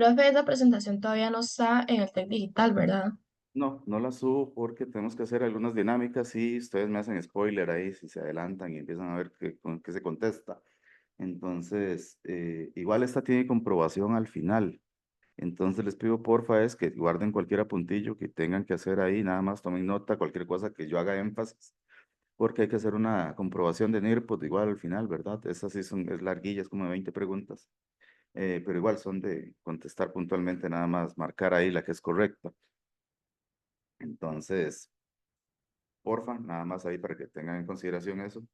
Profe, esa presentación todavía no está en el TEC Digital, ¿verdad? No, no la subo porque tenemos que hacer algunas dinámicas y ustedes me hacen spoiler ahí si se adelantan y empiezan a ver con qué se contesta. Entonces, igual esta tiene comprobación al final. Entonces les pido porfa es que guarden cualquier apuntillo que tengan que hacer ahí, nada más tomen nota, cualquier cosa que yo haga énfasis, porque hay que hacer una comprobación de NIRPOD igual al final, ¿verdad? Esa sí es larguilla, es como de 20 preguntas, pero igual son de contestar puntualmente, nada más marcar ahí la que es correcta. Entonces, porfa, nada más ahí para que tengan en consideración eso.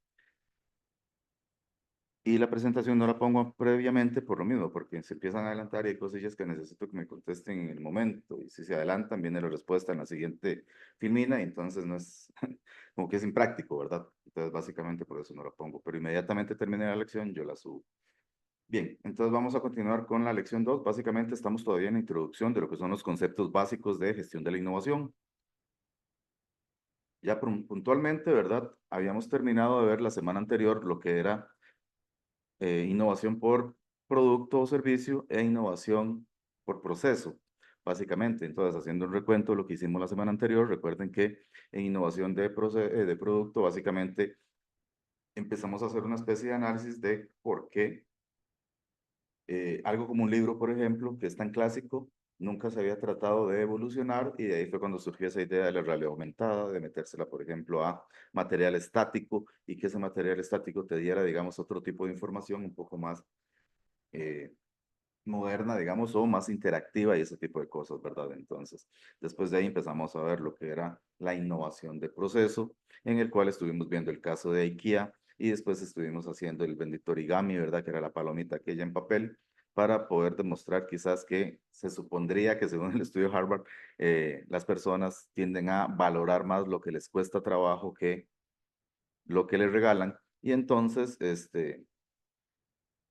Y la presentación no la pongo previamente por lo mismo, porque se empiezan a adelantar y hay cosillas que necesito que me contesten en el momento. Y si se adelantan, viene la respuesta en la siguiente filmina y entonces no es, como que es impráctico, ¿verdad? Entonces, básicamente por eso no la pongo. Pero inmediatamente termine la lección, yo la subo. Bien, entonces vamos a continuar con la lección 2. Básicamente estamos todavía en la introducción de lo que son los conceptos básicos de gestión de la innovación. Ya puntualmente, ¿verdad? Habíamos terminado de ver la semana anterior lo que era innovación por producto o servicio e innovación por proceso, básicamente. Entonces, haciendo un recuento de lo que hicimos la semana anterior, recuerden que en innovación de producto, básicamente empezamos a hacer una especie de análisis de por qué algo como un libro, por ejemplo, que es tan clásico, nunca se había tratado de evolucionar y de ahí fue cuando surgió esa idea de la realidad aumentada, de metérsela, por ejemplo, a material estático y que ese material estático te diera, digamos, otro tipo de información un poco más eh, moderna, digamos, o más interactiva y ese tipo de cosas, ¿verdad? Entonces, después de ahí empezamos a ver lo que era la innovación de proceso, en el cual estuvimos viendo el caso de IKEA y después estuvimos haciendo el bendito origami, ¿verdad? Que era la palomita aquella en papel, para poder demostrar quizás que se supondría que según el estudio Harvard, las personas tienden a valorar más lo que les cuesta trabajo que lo que les regalan. Y entonces,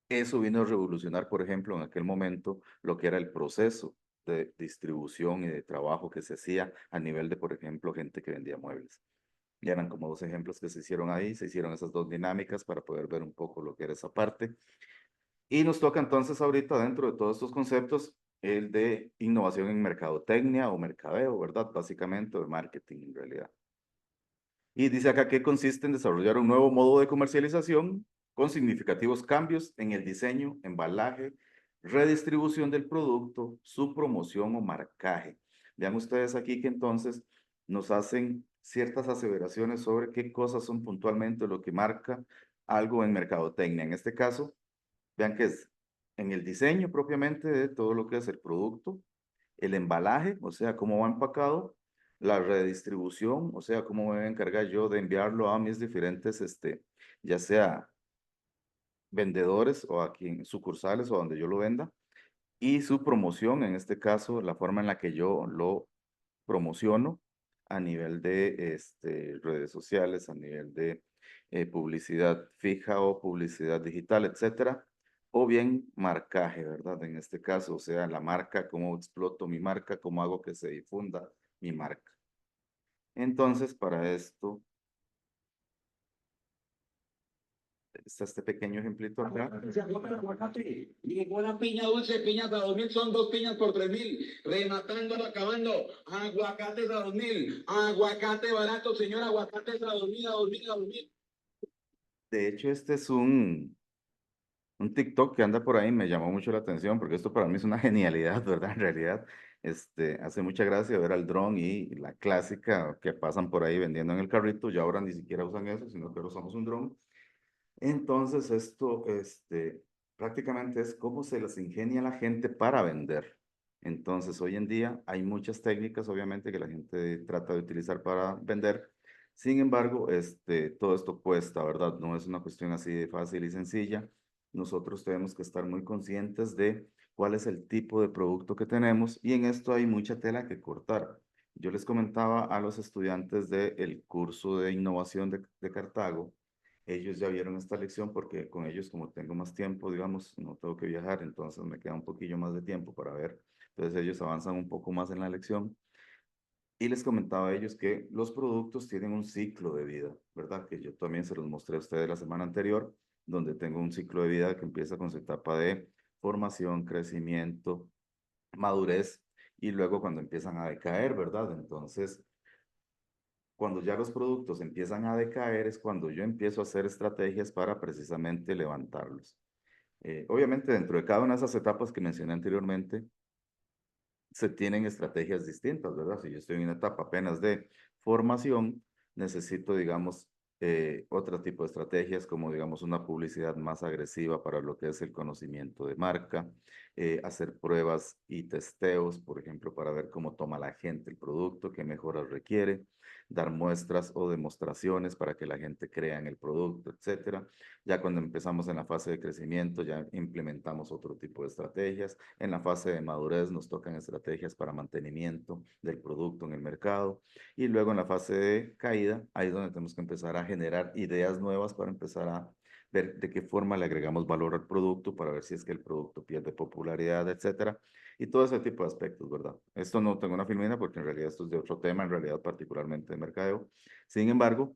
eso vino a revolucionar, por ejemplo, en aquel momento, lo que era el proceso de distribución y de trabajo que se hacía a nivel de, por ejemplo, gente que vendía muebles. Y eran como dos ejemplos que se hicieron ahí, se hicieron esas dos dinámicas para poder ver un poco lo que era esa parte. Y nos toca entonces ahorita, dentro de todos estos conceptos, el de innovación en mercadotecnia o mercadeo, ¿verdad? Básicamente, o de marketing en realidad. Y dice acá que consiste en desarrollar un nuevo modo de comercialización con significativos cambios en el diseño, embalaje, redistribución del producto, su promoción o marcaje. Vean ustedes aquí que entonces nos hacen ciertas aseveraciones sobre qué cosas son puntualmente lo que marca algo en mercadotecnia. En este caso, vean que es en el diseño propiamente de todo lo que es el producto, el embalaje, o sea, cómo va empacado, la redistribución, o sea, cómo me voy a encargar yo de enviarlo a mis diferentes, ya sea vendedores o aquí en sucursales o donde yo lo venda, y su promoción, en este caso, la forma en la que yo lo promociono a nivel de redes sociales, a nivel de publicidad fija o publicidad digital, etcétera, o bien marcaje, ¿verdad? En este caso, o sea, la marca, cómo exploto mi marca, cómo hago que se difunda mi marca. Entonces, para esto, está este pequeño ejemplito acá. Se agota el aguacate. Y una piña dulce, piñas a 2.000 son 2 piñas por 3.000. Rematando, acabando. Aguacates a 2.000. Aguacate barato, señor. Aguacates a 2.000, a 2.000, a 2.000. De hecho, este es un TikTok que anda por ahí, me llamó mucho la atención porque esto para mí es una genialidad, ¿verdad? En realidad, hace mucha gracia ver al dron y la clásica que pasan por ahí vendiendo en el carrito, ya ahora ni siquiera usan eso, sino que ahora usamos un dron. Entonces, esto, prácticamente es cómo se las ingenia la gente para vender. Entonces, hoy en día hay muchas técnicas, obviamente, que la gente trata de utilizar para vender. Sin embargo, todo esto cuesta, ¿verdad? No es una cuestión así de fácil y sencilla. Nosotros tenemos que estar muy conscientes de cuál es el tipo de producto que tenemos y en esto hay mucha tela que cortar. Yo les comentaba a los estudiantes del curso de innovación de Cartago, ellos ya vieron esta lección porque con ellos, como tengo más tiempo, digamos, no tengo que viajar, entonces me queda un poquillo más de tiempo para ver. Entonces ellos avanzan un poco más en la lección. Y les comentaba a ellos que los productos tienen un ciclo de vida, ¿verdad? Que yo también se los mostré a ustedes la semana anterior, donde tengo un ciclo de vida que empieza con su etapa de formación, crecimiento, madurez y luego cuando empiezan a decaer, ¿verdad? Entonces, cuando ya los productos empiezan a decaer es cuando yo empiezo a hacer estrategias para precisamente levantarlos. Obviamente, dentro de cada una de esas etapas que mencioné anteriormente, se tienen estrategias distintas, ¿verdad? Si yo estoy en una etapa apenas de formación, necesito, digamos, otro tipo de estrategias, como, digamos, una publicidad más agresiva para lo que es el conocimiento de marca, hacer pruebas y testeos, por ejemplo, para ver cómo toma la gente el producto, qué mejoras requiere, dar muestras o demostraciones para que la gente crea en el producto, etcétera. Ya cuando empezamos en la fase de crecimiento, ya implementamos otro tipo de estrategias. En la fase de madurez nos tocan estrategias para mantenimiento del producto en el mercado. Y luego en la fase de caída, ahí es donde tenemos que empezar a generar ideas nuevas para empezar a ver de qué forma le agregamos valor al producto para ver si es que el producto pierde popularidad, etcétera. Y todo ese tipo de aspectos, ¿verdad? Esto no tengo una filmina porque en realidad esto es de otro tema, en realidad particularmente de mercadeo. Sin embargo,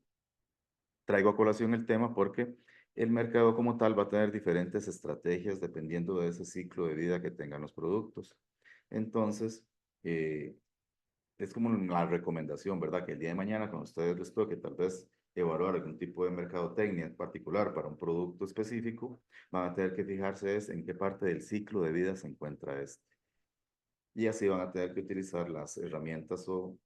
traigo a colación el tema porque el mercado como tal va a tener diferentes estrategias dependiendo de ese ciclo de vida que tengan los productos. Entonces, eh, es como la recomendación, ¿verdad? Que el día de mañana, cuando ustedes les toque tal vez evaluar algún tipo de mercadotecnia en particular para un producto específico, van a tener que fijarse es en qué parte del ciclo de vida se encuentra este. Y así van a tener que utilizar las herramientas o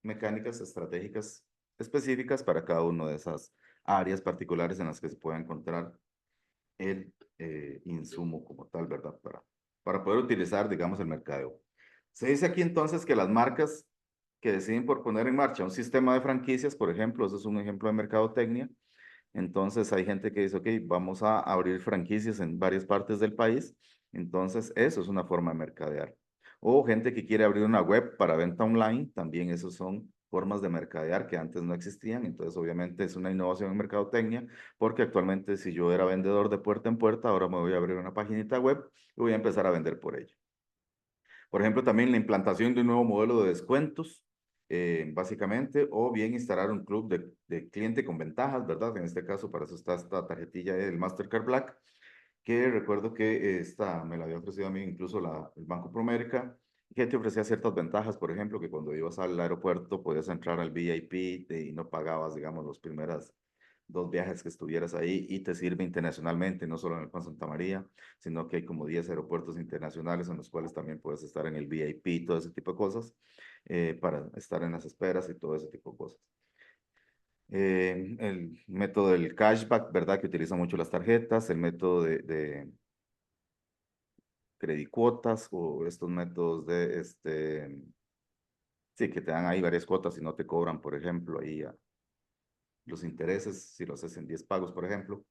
mecánicas estratégicas específicas para cada una de esas áreas particulares en las que se pueda encontrar el insumo como tal, ¿verdad? Para poder utilizar, digamos, el mercadeo. Se dice aquí entonces que las marcas que deciden por poner en marcha un sistema de franquicias, por ejemplo, eso es un ejemplo de mercadotecnia. Entonces hay gente que dice, ok, vamos a abrir franquicias en varias partes del país. Entonces eso es una forma de mercadear. O gente que quiere abrir una web para venta online, también esos son formas de mercadear que antes no existían. Entonces obviamente es una innovación en mercadotecnia, porque actualmente si yo era vendedor de puerta en puerta, ahora me voy a abrir una paginita web y voy a empezar a vender por ello. Por ejemplo, también la implantación de un nuevo modelo de descuentos, básicamente, o bien instalar un club de cliente con ventajas, ¿verdad? En este caso, para eso está esta tarjetilla del Mastercard Black, que recuerdo que esta me la había ofrecido a mí incluso el Banco Promérica, que te ofrecía ciertas ventajas, por ejemplo, que cuando ibas al aeropuerto podías entrar al VIP y no pagabas, digamos, los primeros 2 viajes que estuvieras ahí y te sirve internacionalmente, no solo en el Juan Santa María, sino que hay como 10 aeropuertos internacionales en los cuales también puedes estar en el VIP, todo ese tipo de cosas, para estar en las esperas y todo ese tipo de cosas. El método del cashback, ¿verdad? Que utiliza mucho las tarjetas, el método de credicuotas o estos métodos de, sí, que te dan ahí varias cuotas y no te cobran, por ejemplo, ahí los intereses, si lo haces en 10 pagos, por ejemplo.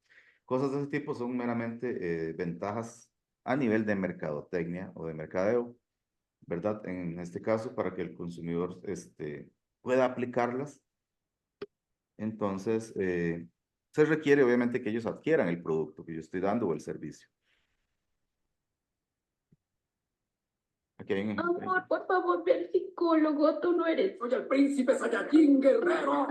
Cosas de ese tipo son meramente ventajas a nivel de mercadotecnia o de mercadeo, ¿verdad? En este caso, para que el consumidor pueda aplicarlas, entonces se requiere obviamente que ellos adquieran el producto que yo estoy dando o el servicio. Aquí hay un ejemplo. Amor, por favor, ve al psicólogo, tú no eres. Soy el príncipe Saiyajin guerrero.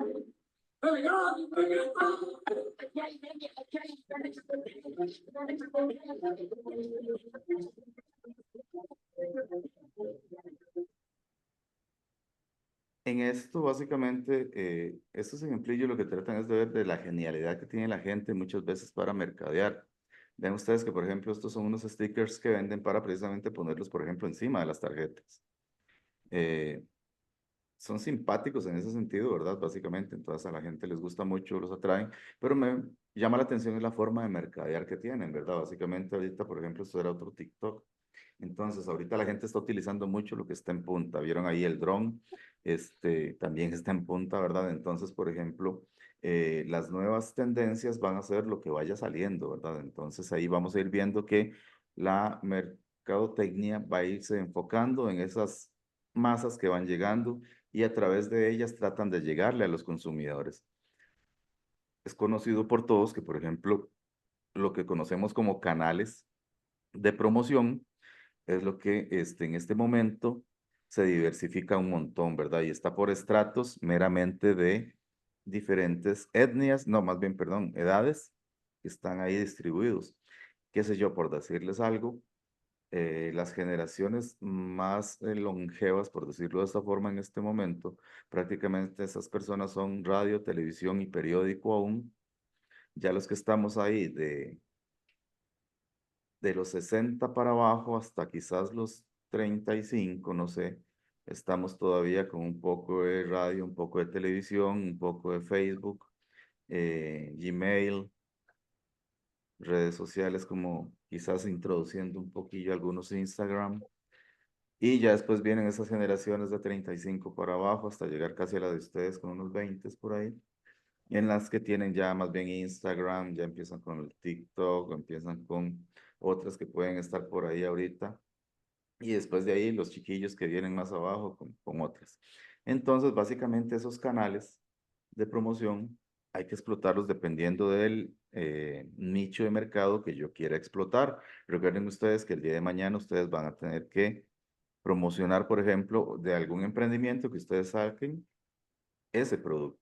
En esto, básicamente, estos ejemplillos lo que tratan es de ver de la genialidad que tiene la gente muchas veces para mercadear. Vean ustedes que, por ejemplo, estos son unos stickers que venden para precisamente ponerlos, por ejemplo, encima de las tarjetas. Eh, Son simpáticos en ese sentido, ¿verdad? Básicamente, entonces a la gente les gusta mucho, los atraen, pero me llama la atención es la forma de mercadear que tienen, ¿verdad? Básicamente ahorita, por ejemplo, esto era otro TikTok. Entonces, ahorita la gente está utilizando mucho lo que está en punta. Vieron ahí el dron, también está en punta, ¿verdad? Entonces, por ejemplo, las nuevas tendencias van a ser lo que vaya saliendo, ¿verdad? Entonces, ahí vamos a ir viendo que la mercadotecnia va a irse enfocando en esas masas que van llegando y a través de ellas tratan de llegarle a los consumidores. Es conocido por todos que, por ejemplo, lo que conocemos como canales de promoción es lo que en este momento se diversifica un montón, ¿verdad? Y está por estratos meramente de diferentes etnias, no, más bien, perdón, edades que están ahí distribuidos. Qué sé yo, por decirles algo, las generaciones más longevas, por decirlo de esta forma, en este momento, prácticamente esas personas son radio, televisión y periódico aún. Ya los que estamos ahí de los 60 para abajo hasta quizás los 35, no sé, estamos todavía con un poco de radio, un poco de televisión, un poco de Facebook, Gmail, redes sociales como quizás introduciendo un poquillo algunos Instagram. Y ya después vienen esas generaciones de 35 para abajo hasta llegar casi a la de ustedes con unos 20 por ahí, en las que tienen ya más bien Instagram, ya empiezan con el TikTok, empiezan con otras que pueden estar por ahí ahorita. Y después de ahí los chiquillos que vienen más abajo con otras. Entonces, básicamente esos canales de promoción hay que explotarlos dependiendo del nicho de mercado que yo quiera explotar. Recuerden ustedes que el día de mañana ustedes van a tener que promocionar, por ejemplo, de algún emprendimiento que ustedes saquen ese producto.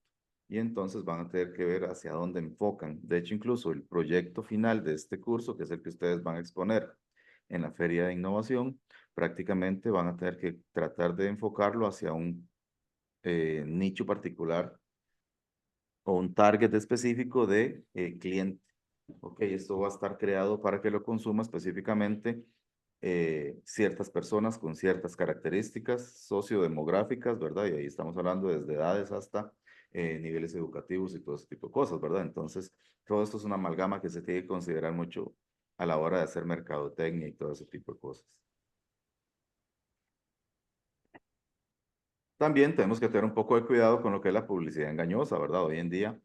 Y entonces van a tener que ver hacia dónde enfocan. De hecho, incluso el proyecto final de este curso, que es el que ustedes van a exponer en la Feria de Innovación, prácticamente van a tener que tratar de enfocarlo hacia un nicho particular o un target específico de cliente. Ok, esto va a estar creado para que lo consuma específicamente ciertas personas con ciertas características sociodemográficas, ¿verdad? Y ahí estamos hablando desde edades hasta niveles educativos y todo ese tipo de cosas, ¿verdad? Entonces, todo esto es una amalgama que se tiene que considerar mucho a la hora de hacer mercadotecnia y todo ese tipo de cosas. También tenemos que tener un poco de cuidado con lo que es la publicidad engañosa, ¿verdad? Hoy en día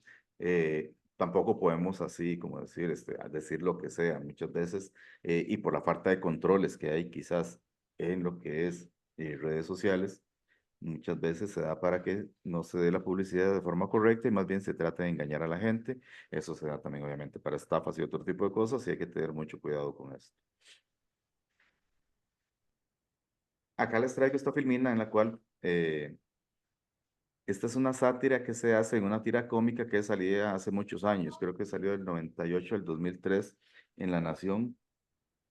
tampoco podemos así, como decir, decir lo que sea muchas veces y por la falta de controles que hay quizás en lo que es redes sociales, muchas veces se da para que no se dé la publicidad de forma correcta y más bien se trata de engañar a la gente. Eso se da también obviamente para estafas y otro tipo de cosas y hay que tener mucho cuidado con esto. Acá les traigo esta filmina en la cual esta es una sátira que se hace en una tira cómica que salía hace muchos años, creo que salió del 98 al 2003 en La Nación,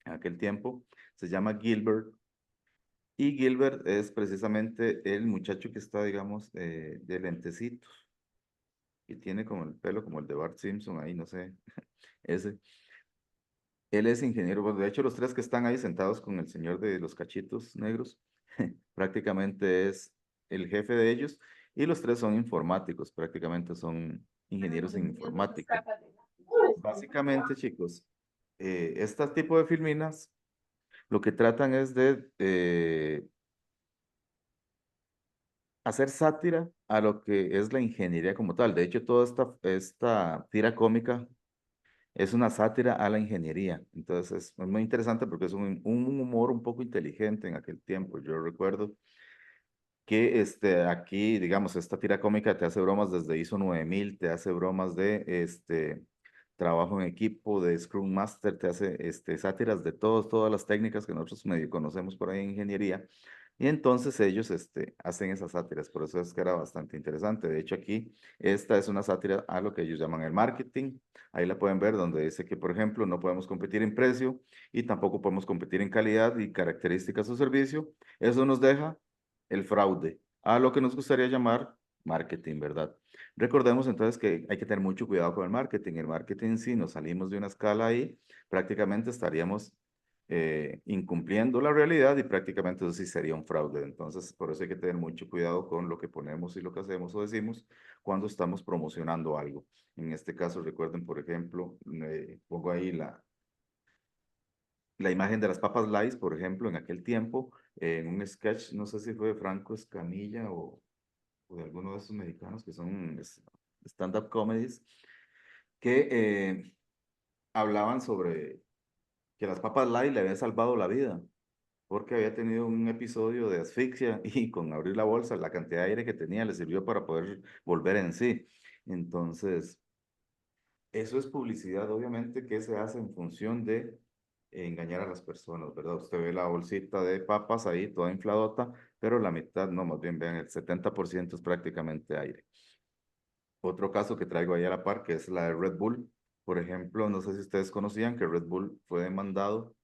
en aquel tiempo. Se llama Gilbert. Y Gilbert es precisamente el muchacho que está, digamos, de lentecitos. Y tiene como el pelo como el de Bart Simpson ahí, no sé, ese. Él es ingeniero, bueno, de hecho los tres que están ahí sentados con el señor de los cachitos negros, prácticamente es el jefe de ellos y los tres son informáticos, prácticamente son ingenieros en informática. Básicamente, chicos, este tipo de filminas lo que tratan es de hacer sátira a lo que es la ingeniería como tal. De hecho, toda esta tira cómica es una sátira a la ingeniería. Entonces es muy interesante porque es un humor un poco inteligente en aquel tiempo. Yo recuerdo que aquí, digamos, esta tira cómica te hace bromas desde ISO 9000, te hace bromas de trabajo en equipo, de Scrum Master, te hace sátiras de todas las técnicas que nosotros medio conocemos por ahí en ingeniería. Y entonces ellos hacen esas sátiras, por eso es que era bastante interesante. De hecho, aquí esta es una sátira a lo que ellos llaman el marketing. Ahí la pueden ver donde dice que, por ejemplo, no podemos competir en precio y tampoco podemos competir en calidad y características o servicio. Eso nos deja el fraude, a lo que nos gustaría llamar marketing, ¿verdad? Recordemos entonces que hay que tener mucho cuidado con el marketing. El marketing, si nos salimos de una escala ahí, prácticamente estaríamos incumpliendo la realidad y prácticamente eso sí sería un fraude. Entonces, por eso hay que tener mucho cuidado con lo que ponemos y lo que hacemos o decimos cuando estamos promocionando algo. En este caso, recuerden, por ejemplo, pongo ahí la imagen de las papas Lays, por ejemplo, en aquel tiempo, en un sketch, no sé si fue de Franco Escamilla o de alguno de esos mexicanos que son stand-up comedies, que hablaban sobre que las papas Lays le habían salvado la vida, porque había tenido un episodio de asfixia y con abrir la bolsa, la cantidad de aire que tenía le sirvió para poder volver en sí. Entonces, eso es publicidad, obviamente, que se hace en función de engañar a las personas, ¿verdad? Usted ve la bolsita de papas ahí, toda infladota, pero la mitad, no, más bien vean, el 70% es prácticamente aire. Otro caso que traigo ahí a la par, que es la de Red Bull. Por ejemplo, no sé si ustedes conocían que Red Bull fue demandado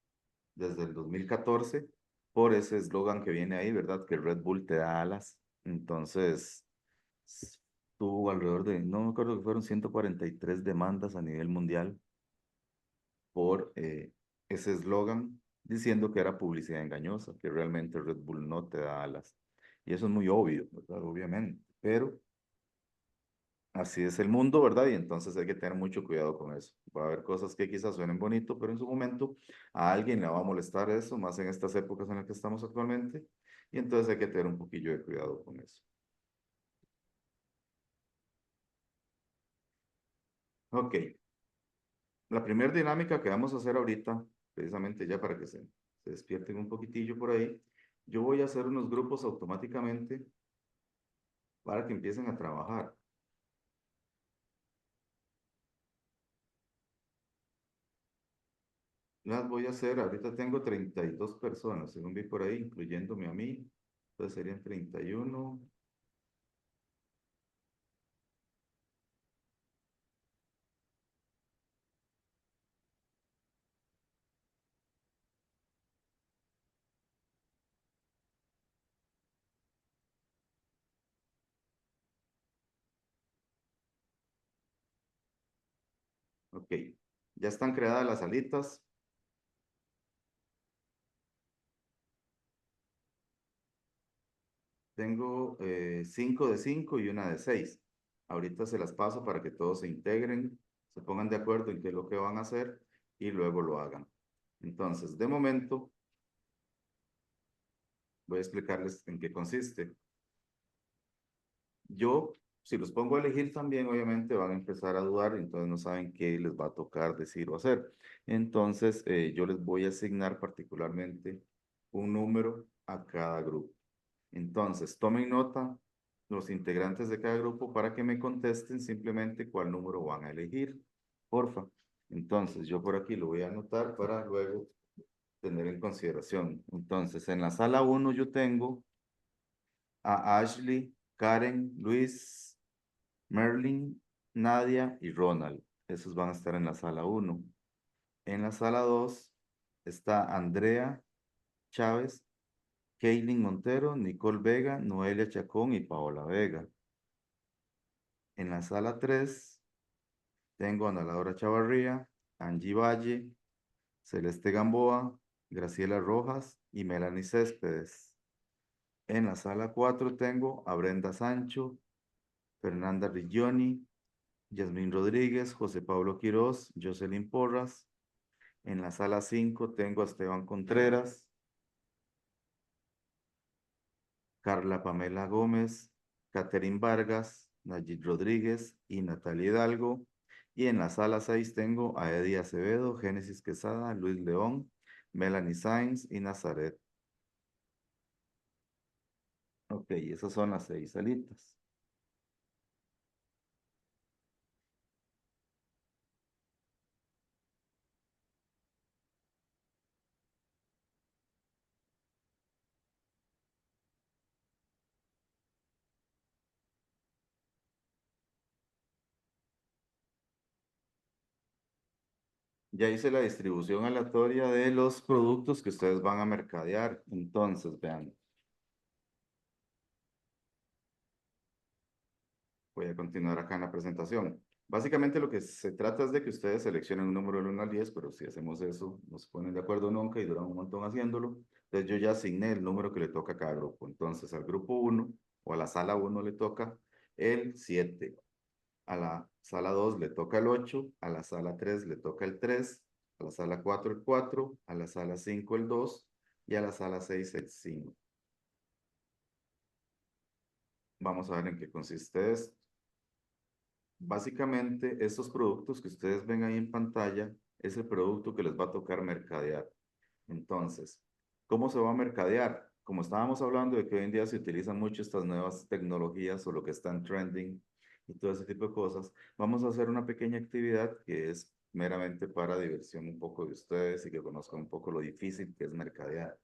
desde el 2014 por ese eslogan que viene ahí, ¿verdad? Que Red Bull te da alas. Entonces, tuvo alrededor de, no me acuerdo que fueron 143 demandas a nivel mundial por ese eslogan diciendo que era publicidad engañosa, que realmente Red Bull no te da alas. Y eso es muy obvio, ¿verdad? Obviamente, pero así es el mundo, ¿verdad? Y entonces hay que tener mucho cuidado con eso. Va a haber cosas que quizás suenen bonito, pero en su momento a alguien le va a molestar eso, más en estas épocas en las que estamos actualmente, y entonces hay que tener un poquillo de cuidado con eso. Ok, la primera dinámica que vamos a hacer ahorita, precisamente ya para que se despierten un poquitillo por ahí, yo voy a hacer unos grupos automáticamente para que empiecen a trabajar. Las voy a hacer, ahorita tengo 32 personas, según vi por ahí, incluyéndome a mí, entonces serían 31. Ok, ya están creadas las alitas. Tengo 5 de 5 y una de 6. Ahorita se las paso para que todos se integren, se pongan de acuerdo en qué es lo que van a hacer y luego lo hagan. Entonces, de momento, voy a explicarles en qué consiste. Yo, si los pongo a elegir también, obviamente van a empezar a dudar, entonces no saben qué les va a tocar decir o hacer. Entonces, yo les voy a asignar particularmente un número a cada grupo. Entonces, tomen nota los integrantes de cada grupo para que me contesten simplemente cuál número van a elegir, porfa. Entonces, yo por aquí lo voy a anotar para luego tener en consideración. Entonces, en la sala 1 yo tengo a Ashley, Karen, Luis, Merlin, Nadia y Ronald. Esos van a estar en la sala 1. En la sala 2 está Andrea Chávez, Kaylin Montero, Nicole Vega, Noelia Chacón y Paola Vega. En la sala 3 tengo a Ana Laura Chavarría, Angie Valle, Celeste Gamboa, Graciela Rojas y Melanie Céspedes. En la sala 4 tengo a Brenda Sancho, Fernanda Rigioni, Yasmín Rodríguez, José Pablo Quirós, Jocelyn Porras. En la sala 5 tengo a Esteban Contreras, Carla Pamela Gómez, Catherine Vargas, Nayib Rodríguez y Natalia Hidalgo. Y en la sala 6 tengo a Eddie Acevedo, Génesis Quesada, Luis León, Melanie Sainz y Nazaret. Ok, esas son las 6 salitas. Ya hice la distribución aleatoria de los productos que ustedes van a mercadear. Entonces, vean. Voy a continuar acá en la presentación. Básicamente lo que se trata es de que ustedes seleccionen un número del 1 al 10, pero si hacemos eso, no se ponen de acuerdo nunca y duran un montón haciéndolo. Entonces yo ya asigné el número que le toca a cada grupo. Entonces al grupo 1 o a la sala 1 le toca el 7. A la sala 2 le toca el 8. A la sala 3 le toca el 3. A la sala 4 el 4. A la sala 5 el 2. Y a la sala 6 el 5. Vamos a ver en qué consiste esto. Básicamente, estos productos que ustedes ven ahí en pantalla es el producto que les va a tocar mercadear. Entonces, ¿cómo se va a mercadear? Como estábamos hablando de que hoy en día se utilizan mucho estas nuevas tecnologías o lo que está en trending y todo ese tipo de cosas, vamos a hacer una pequeña actividad que es meramente para diversión un poco de ustedes y que conozcan un poco lo difícil que es mercadear.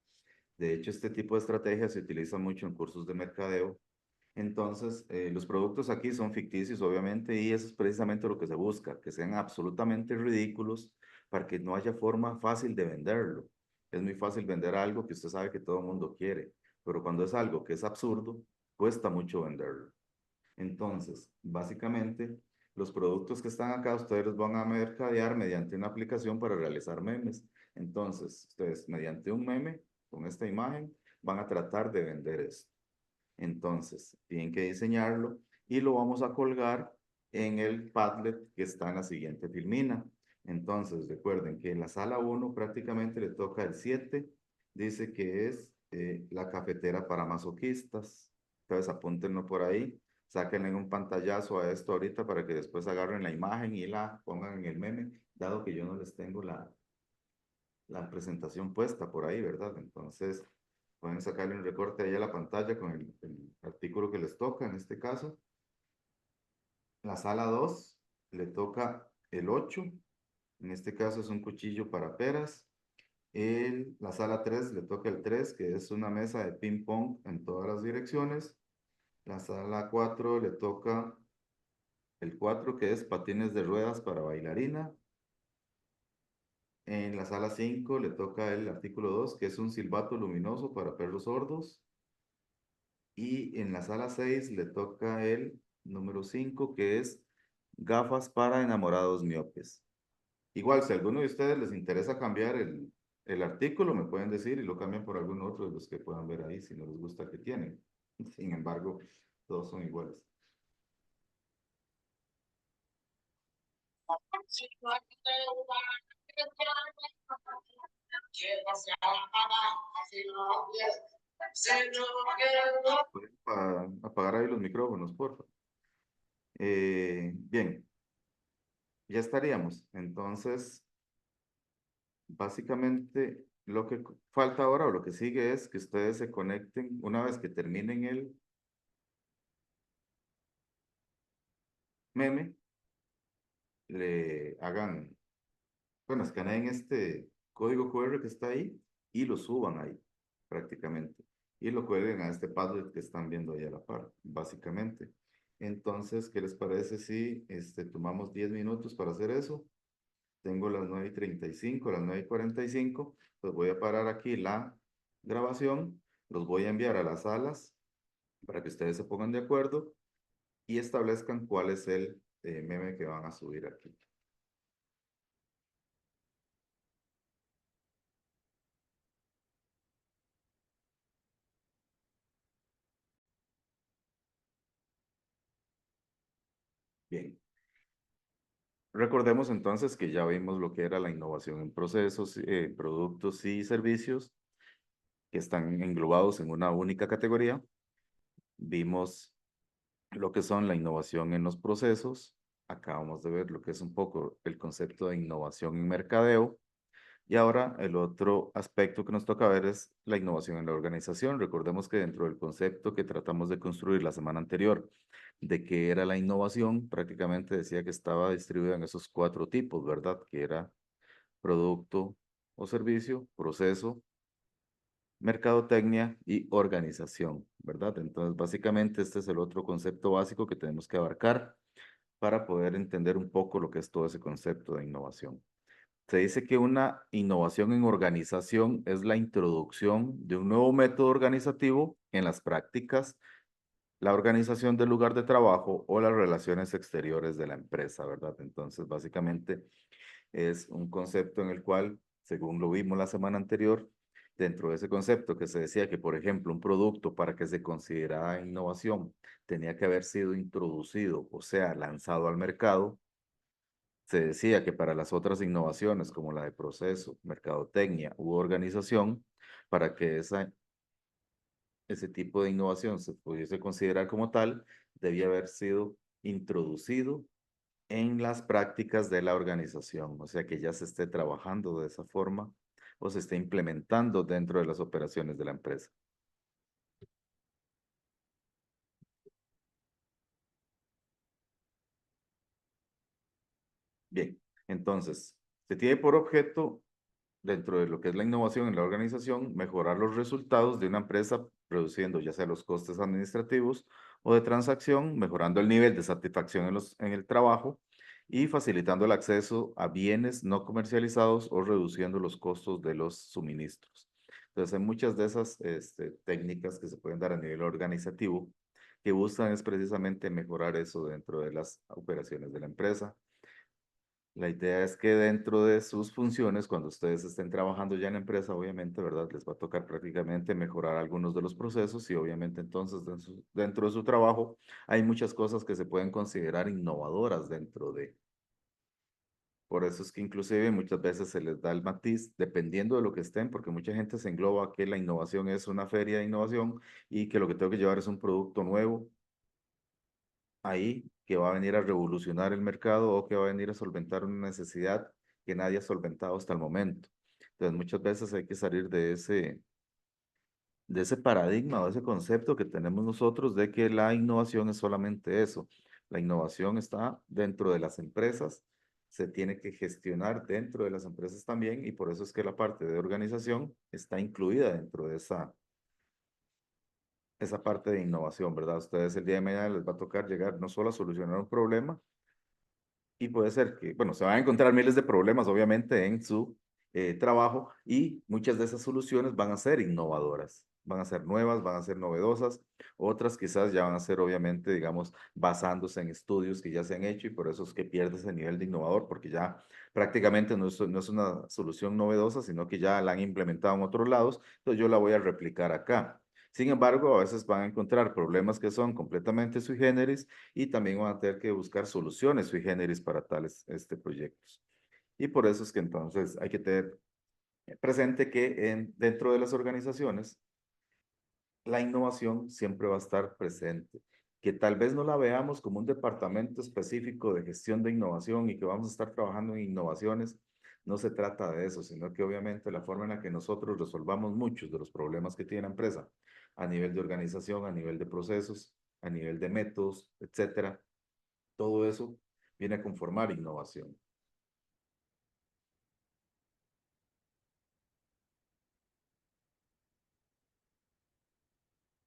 De hecho, este tipo de estrategias se utiliza mucho en cursos de mercadeo. Entonces, los productos aquí son ficticios, obviamente, y eso es precisamente lo que se busca, que sean absolutamente ridículos para que no haya forma fácil de venderlo. Es muy fácil vender algo que usted sabe que todo el mundo quiere, pero cuando es algo que es absurdo, cuesta mucho venderlo. Entonces, básicamente, los productos que están acá, ustedes los van a mercadear mediante una aplicación para realizar memes. Entonces, ustedes mediante un meme, con esta imagen, van a tratar de vender esto. Entonces, tienen que diseñarlo y lo vamos a colgar en el Padlet que está en la siguiente filmina. Entonces, recuerden que en la sala 1 prácticamente le toca el 7. Dice que es la cafetera para masoquistas. Entonces, apúntenlo por ahí. Sáquenle un pantallazo a esto ahorita para que después agarren la imagen y la pongan en el meme, dado que yo no les tengo la presentación puesta por ahí, ¿verdad? Entonces, pueden sacarle un recorte ahí a la pantalla con el artículo que les toca, en este caso. La sala 2 le toca el 8, en este caso es un cuchillo para peras. La sala 3 le toca el 3, que es una mesa de ping pong en todas las direcciones. La sala 4 le toca el 4, que es patines de ruedas para bailarina. En la sala 5 le toca el artículo 2, que es un silbato luminoso para perros sordos. Y en la sala 6 le toca el número 5, que es gafas para enamorados miopes. Igual, si a alguno de ustedes les interesa cambiar el artículo, me pueden decir y lo cambian por algún otro de los que puedan ver ahí, si no les gusta el que tienen. Sin embargo, todos son iguales. Pueden apagar ahí los micrófonos, por favor. Bien, ya estaríamos. Entonces, básicamente, lo que falta ahora o lo que sigue es que ustedes se conecten una vez que terminen el meme, le hagan, bueno, escaneen este código QR que está ahí y lo suban ahí, prácticamente. Y lo cuelguen a este Padlet que están viendo ahí a la par, básicamente. Entonces, ¿qué les parece si tomamos 10 minutos para hacer eso? Tengo las 9:35, las 9:45, pues voy a parar aquí la grabación, los voy a enviar a las salas para que ustedes se pongan de acuerdo y establezcan cuál es el meme que van a subir aquí. Bien. Recordemos entonces que ya vimos lo que era la innovación en procesos, productos y servicios que están englobados en una única categoría. Vimos lo que son la innovación en los procesos. Acabamos de ver lo que es un poco el concepto de innovación en mercadeo. Y ahora el otro aspecto que nos toca ver es la innovación en la organización. Recordemos que dentro del concepto que tratamos de construir la semana anterior, de qué era la innovación, prácticamente decía que estaba distribuida en esos 4 tipos, ¿verdad? Que era producto o servicio, proceso, mercadotecnia y organización, ¿verdad? Entonces, básicamente este es el otro concepto básico que tenemos que abarcar para poder entender un poco lo que es todo ese concepto de innovación. Se dice que una innovación en organización es la introducción de un nuevo método organizativo en las prácticas, la organización del lugar de trabajo o las relaciones exteriores de la empresa, ¿verdad? Entonces, básicamente es un concepto en el cual, según lo vimos la semana anterior, dentro de ese concepto que se decía que, por ejemplo, un producto para que se considerara innovación tenía que haber sido introducido, o sea, lanzado al mercado. Se decía que para las otras innovaciones, como la de proceso, mercadotecnia u organización, para que ese tipo de innovación se pudiese considerar como tal, debía haber sido introducido en las prácticas de la organización, o sea, que ya se esté trabajando de esa forma o se esté implementando dentro de las operaciones de la empresa. Bien, entonces, se tiene por objeto, dentro de lo que es la innovación en la organización, mejorar los resultados de una empresa, reduciendo ya sea los costes administrativos o de transacción, mejorando el nivel de satisfacción en el trabajo y facilitando el acceso a bienes no comercializados o reduciendo los costos de los suministros. Entonces, hay muchas de esas técnicas que se pueden dar a nivel organizativo que buscan es precisamente mejorar eso dentro de las operaciones de la empresa. La idea es que dentro de sus funciones, cuando ustedes estén trabajando ya en la empresa, obviamente, ¿verdad? Les va a tocar prácticamente mejorar algunos de los procesos y obviamente entonces dentro de su trabajo hay muchas cosas que se pueden considerar innovadoras dentro de. Por eso es que inclusive muchas veces se les da el matiz, dependiendo de lo que estén, porque mucha gente se engloba que la innovación es una feria de innovación y que lo que tengo que llevar es un producto nuevo ahí que va a venir a revolucionar el mercado o que va a venir a solventar una necesidad que nadie ha solventado hasta el momento. Entonces, muchas veces hay que salir de ese paradigma o ese concepto que tenemos nosotros de que la innovación es solamente eso. La innovación está dentro de las empresas, se tiene que gestionar dentro de las empresas también y por eso es que la parte de organización está incluida dentro de esa parte de innovación, ¿verdad? Ustedes el día de mañana les va a tocar llegar no solo a solucionar un problema, y puede ser que, bueno, se van a encontrar miles de problemas, obviamente, en su trabajo y muchas de esas soluciones van a ser innovadoras, van a ser nuevas, van a ser novedosas, otras quizás ya van a ser, obviamente, digamos, basándose en estudios que ya se han hecho y por eso es que pierde ese nivel de innovador, porque ya prácticamente no es una solución novedosa, sino que ya la han implementado en otros lados, entonces yo la voy a replicar acá. Sin embargo, a veces van a encontrar problemas que son completamente sui generis y también van a tener que buscar soluciones sui generis para tales proyectos. Y por eso es que entonces hay que tener presente que dentro de las organizaciones la innovación siempre va a estar presente, que tal vez no la veamos como un departamento específico de gestión de innovación y que vamos a estar trabajando en innovaciones. No se trata de eso, sino que obviamente la forma en la que nosotros resolvamos muchos de los problemas que tiene la empresa a nivel de organización, a nivel de procesos, a nivel de métodos, etcétera, todo eso viene a conformar innovación.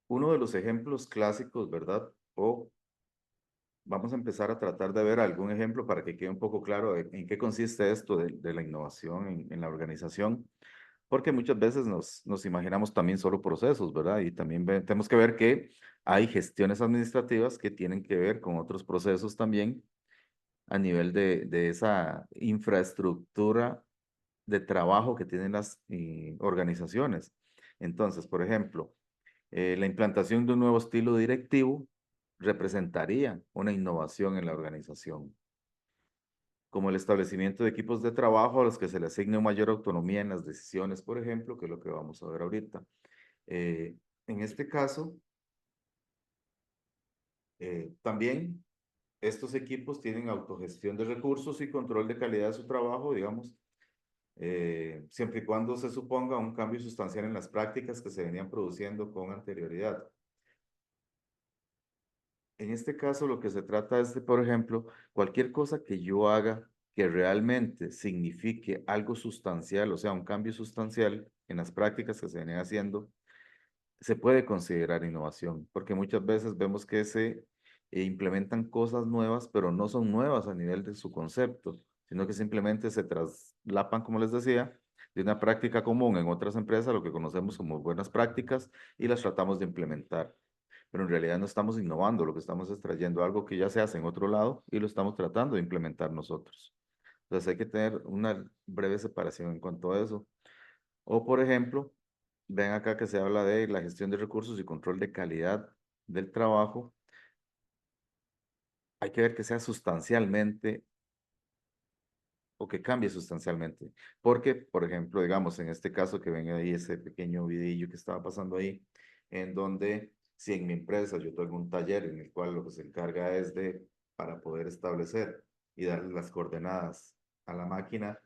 Uno de los ejemplos clásicos, ¿verdad? O vamos a empezar a tratar de ver algún ejemplo para que quede un poco claro en qué consiste esto de la innovación en la organización, porque muchas veces nos imaginamos también solo procesos, ¿verdad? Y también tenemos que ver que hay gestiones administrativas que tienen que ver con otros procesos también a nivel de esa infraestructura de trabajo que tienen las organizaciones. Entonces, por ejemplo, la implantación de un nuevo estilo directivo representaría una innovación en la organización, como el establecimiento de equipos de trabajo a los que se le asigne mayor autonomía en las decisiones, por ejemplo, que es lo que vamos a ver ahorita. En este caso, también estos equipos tienen autogestión de recursos y control de calidad de su trabajo, digamos, siempre y cuando se suponga un cambio sustancial en las prácticas que se venían produciendo con anterioridad. En este caso, lo que se trata es de, por ejemplo, cualquier cosa que yo haga que realmente signifique algo sustancial, o sea, un cambio sustancial en las prácticas que se venían haciendo, se puede considerar innovación, porque muchas veces vemos que se implementan cosas nuevas, pero no son nuevas a nivel de su concepto, sino que simplemente se traslapan, como les decía, de una práctica común en otras empresas, lo que conocemos como buenas prácticas, y las tratamos de implementar. Pero en realidad no estamos innovando, lo que estamos es trayendo algo que ya se hace en otro lado y lo estamos tratando de implementar nosotros. Entonces hay que tener una breve separación en cuanto a eso. O, por ejemplo, ven acá que se habla de la gestión de recursos y control de calidad del trabajo. Hay que ver que sea sustancialmente o que cambie sustancialmente. Porque, por ejemplo, digamos, en este caso que ven ahí ese pequeño videillo que estaba pasando ahí, en donde si en mi empresa yo tengo un taller en el cual lo que se encarga es de, para poder establecer y darle las coordenadas a la máquina,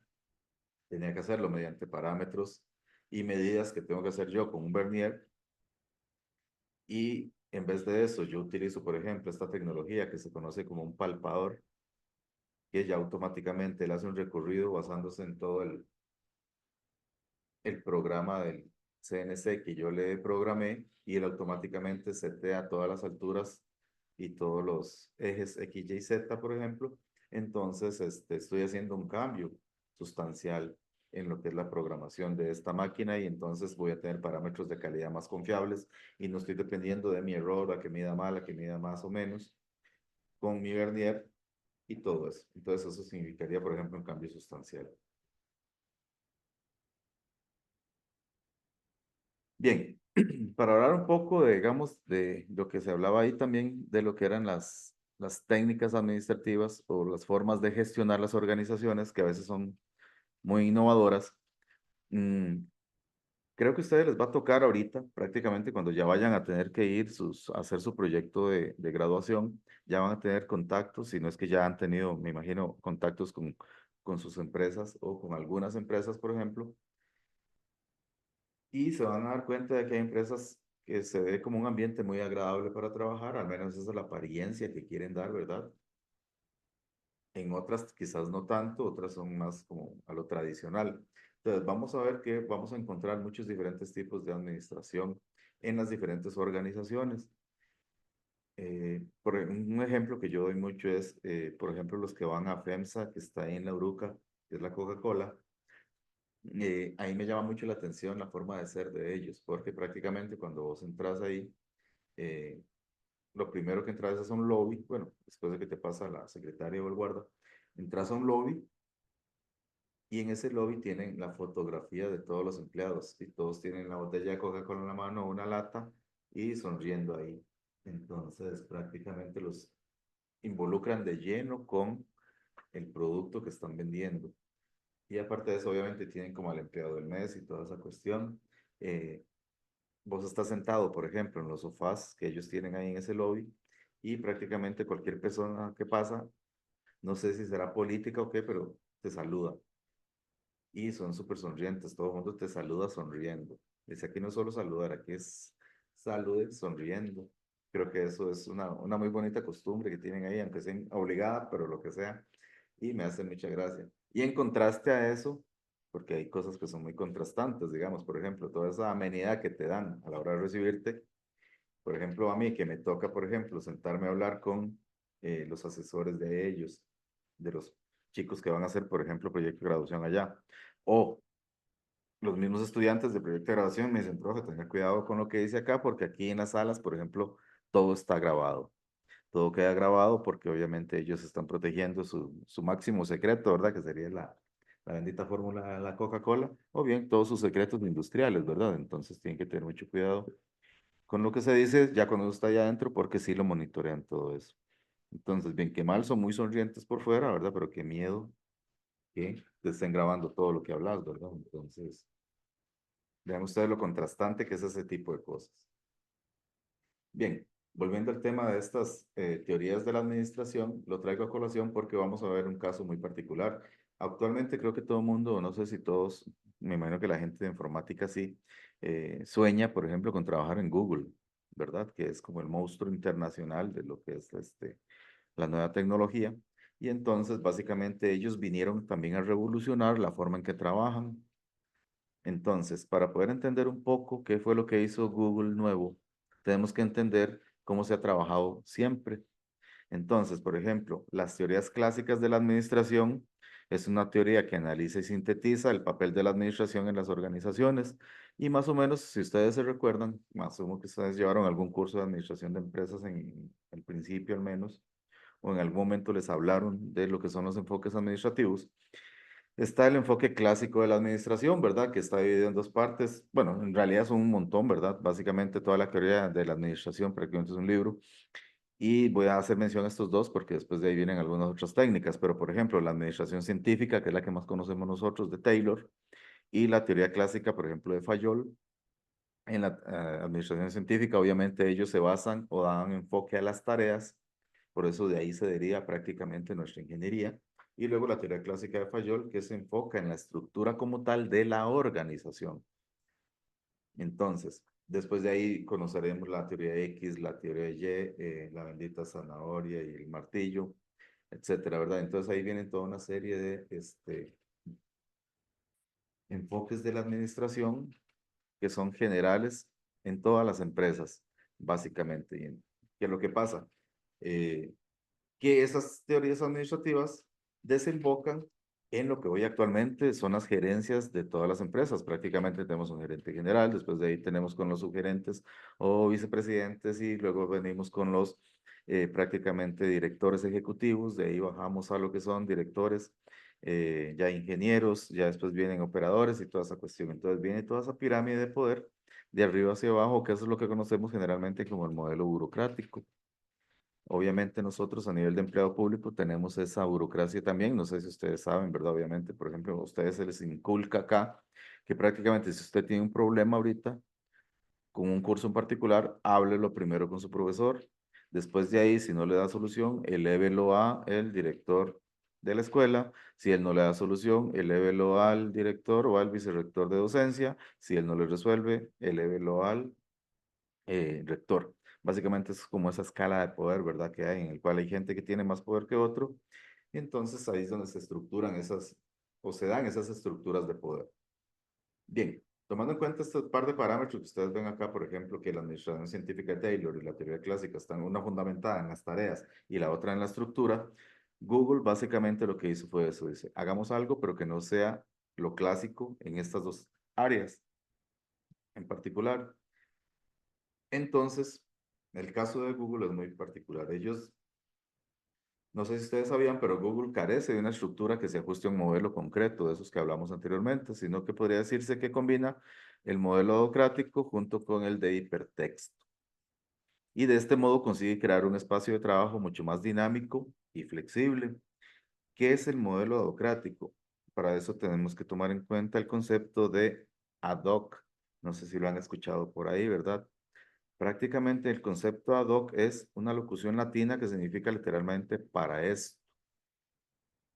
tenía que hacerlo mediante parámetros y medidas que tengo que hacer yo con un vernier. Y en vez de eso, yo utilizo, por ejemplo, esta tecnología que se conoce como un palpador, que ya automáticamente le hace un recorrido basándose en todo el programa del CNC que yo le programé y él automáticamente setea todas las alturas y todos los ejes X, Y, Z, por ejemplo, entonces estoy haciendo un cambio sustancial en lo que es la programación de esta máquina y entonces voy a tener parámetros de calidad más confiables y no estoy dependiendo de mi error, a que mida mal, a que mida más o menos, con mi vernier y todo eso. Entonces eso significaría, por ejemplo, un cambio sustancial. Bien, para hablar un poco, digamos, de lo que se hablaba ahí también, de lo que eran las técnicas administrativas o las formas de gestionar las organizaciones, que a veces son muy innovadoras. mm, Creo que a ustedes les va a tocar ahorita, prácticamente cuando ya vayan a tener que ir a hacer su proyecto de graduación, ya van a tener contactos, si no es que ya han tenido, me imagino, contactos con sus empresas o con algunas empresas, por ejemplo, y se van a dar cuenta de que hay empresas que se ve como un ambiente muy agradable para trabajar, al menos esa es la apariencia que quieren dar, ¿verdad? En otras quizás no tanto, otras son más como a lo tradicional. Entonces vamos a ver que vamos a encontrar muchos diferentes tipos de administración en las diferentes organizaciones. Un ejemplo que yo doy mucho es, por ejemplo, los que van a FEMSA, que está ahí en la Uruca, que es la Coca-Cola. Ahí me llama mucho la atención la forma de ser de ellos, porque prácticamente cuando vos entras ahí, eh, lo primero que entras es a un lobby, bueno, después de que te pasa la secretaria o el guarda, entras a un lobby y en ese lobby tienen la fotografía de todos los empleados y todos tienen la botella de Coca-Cola en la mano, una lata y sonriendo ahí. Entonces prácticamente los involucran de lleno con el producto que están vendiendo. Y aparte de eso, obviamente tienen como al empleado del mes y toda esa cuestión. Eh, Vos estás sentado, por ejemplo, en los sofás que ellos tienen ahí en ese lobby y prácticamente cualquier persona que pasa, no sé si será política o qué, pero te saluda y son súper sonrientes, todo el mundo te saluda sonriendo. Dice, aquí no es solo saludar, aquí es salude sonriendo. Creo que eso es una muy bonita costumbre que tienen ahí, aunque sea obligada, pero lo que sea, y me hace mucha gracia. Y en contraste a eso, porque hay cosas que son muy contrastantes, digamos, por ejemplo, toda esa amenidad que te dan a la hora de recibirte, por ejemplo, a mí que me toca, por ejemplo, sentarme a hablar con los asesores de ellos, de los chicos que van a hacer, por ejemplo, proyecto de graduación allá, o los mismos estudiantes de proyecto de graduación me dicen, profe, tenga cuidado con lo que dice acá, porque aquí en las salas, por ejemplo, todo está grabado. Todo queda grabado porque obviamente ellos están protegiendo su máximo secreto, ¿verdad? Que sería la bendita fórmula de la Coca-Cola, o bien todos sus secretos industriales, ¿verdad? Entonces tienen que tener mucho cuidado con lo que se dice ya cuando uno está allá adentro, porque sí lo monitorean todo eso. Entonces, bien que mal, son muy sonrientes por fuera, ¿verdad? Pero qué miedo que te estén grabando todo lo que hablas, ¿verdad? Entonces, vean ustedes lo contrastante que es ese tipo de cosas. Bien, volviendo al tema de estas teorías de la administración, lo traigo a colación porque vamos a ver un caso muy particular. Actualmente creo que todo el mundo, no sé si todos, me imagino que la gente de informática sí, sueña, por ejemplo, con trabajar en Google, ¿verdad? Que es como el monstruo internacional de lo que es la nueva tecnología. Y entonces, básicamente, ellos vinieron también a revolucionar la forma en que trabajan. Entonces, para poder entender un poco qué fue lo que hizo Google nuevo, tenemos que entender cómo se ha trabajado siempre. Entonces, por ejemplo, las teorías clásicas de la administración es una teoría que analiza y sintetiza el papel de la administración en las organizaciones. Y más o menos, si ustedes se recuerdan, más o menos que ustedes llevaron algún curso de administración de empresas en el principio al menos, o en algún momento les hablaron de lo que son los enfoques administrativos. Está el enfoque clásico de la administración, ¿verdad? Que está dividido en dos partes. Bueno, en realidad son un montón, ¿verdad? Básicamente toda la teoría de la administración, prácticamente es un libro. Y voy a hacer mención a estos dos porque después de ahí vienen algunas otras técnicas. Pero, por ejemplo, la administración científica, que es la que más conocemos nosotros, de Taylor, y la teoría clásica, por ejemplo, de Fayol. En la administración científica, obviamente, ellos se basan o dan enfoque a las tareas, por eso de ahí se deriva prácticamente nuestra ingeniería. Y luego la teoría clásica de Fayol, que se enfoca en la estructura como tal de la organización. Entonces, después de ahí conoceremos la teoría X, la teoría Y, la bendita zanahoria y el martillo, etcétera, ¿verdad? Entonces ahí vienen toda una serie de enfoques de la administración que son generales en todas las empresas, básicamente. ¿Y qué es lo que pasa? que esas teorías administrativas desembocan en lo que hoy actualmente son las gerencias de todas las empresas. Prácticamente tenemos un gerente general, después de ahí tenemos con los subgerentes o vicepresidentes y luego venimos con los prácticamente directores ejecutivos, de ahí bajamos a lo que son directores, ya ingenieros, ya después vienen operadores y toda esa cuestión. Entonces viene toda esa pirámide de poder de arriba hacia abajo, que eso es lo que conocemos generalmente como el modelo burocrático. Obviamente nosotros a nivel de empleado público tenemos esa burocracia también, no sé si ustedes saben, ¿verdad? Obviamente, por ejemplo, a ustedes se les inculca acá que prácticamente si usted tiene un problema ahorita con un curso en particular, háblelo primero con su profesor. Después de ahí, si no le da solución, elévelo a el director de la escuela. Si él no le da solución, elévelo al director o al vicerrector de docencia. Si él no le resuelve, elévelo al rector. Básicamente es como esa escala de poder, ¿verdad? Que hay, en el cual hay gente que tiene más poder que otro. Y entonces ahí es donde se estructuran esas, o se dan esas estructuras de poder. Bien, tomando en cuenta este par de parámetros que ustedes ven acá, por ejemplo, que la administración científica de Taylor y la teoría clásica están una fundamentada en las tareas y la otra en la estructura, Google básicamente lo que hizo fue eso, dice, hagamos algo, pero que no sea lo clásico en estas dos áreas en particular. Entonces, el caso de Google es muy particular. Ellos, no sé si ustedes sabían, pero Google carece de una estructura que se ajuste a un modelo concreto de esos que hablamos anteriormente, sino que podría decirse que combina el modelo docrático junto con el de hipertexto. Y de este modo consigue crear un espacio de trabajo mucho más dinámico y flexible. ¿Qué es el modelo docrático? Para eso tenemos que tomar en cuenta el concepto de ad hoc. No sé si lo han escuchado por ahí, ¿verdad? Prácticamente el concepto ad hoc es una locución latina que significa literalmente para esto.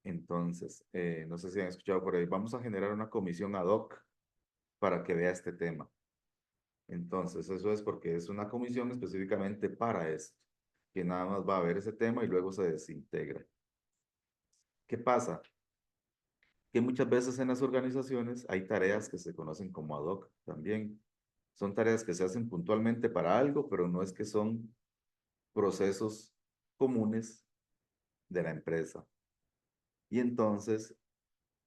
Entonces, no sé si han escuchado por ahí, vamos a generar una comisión ad hoc para que vea este tema. Entonces, eso es porque es una comisión específicamente para esto, que nada más va a ver ese tema y luego se desintegra. ¿Qué pasa? Que muchas veces en las organizaciones hay tareas que se conocen como ad hoc también. Son tareas que se hacen puntualmente para algo, pero no es que son procesos comunes de la empresa. Y entonces,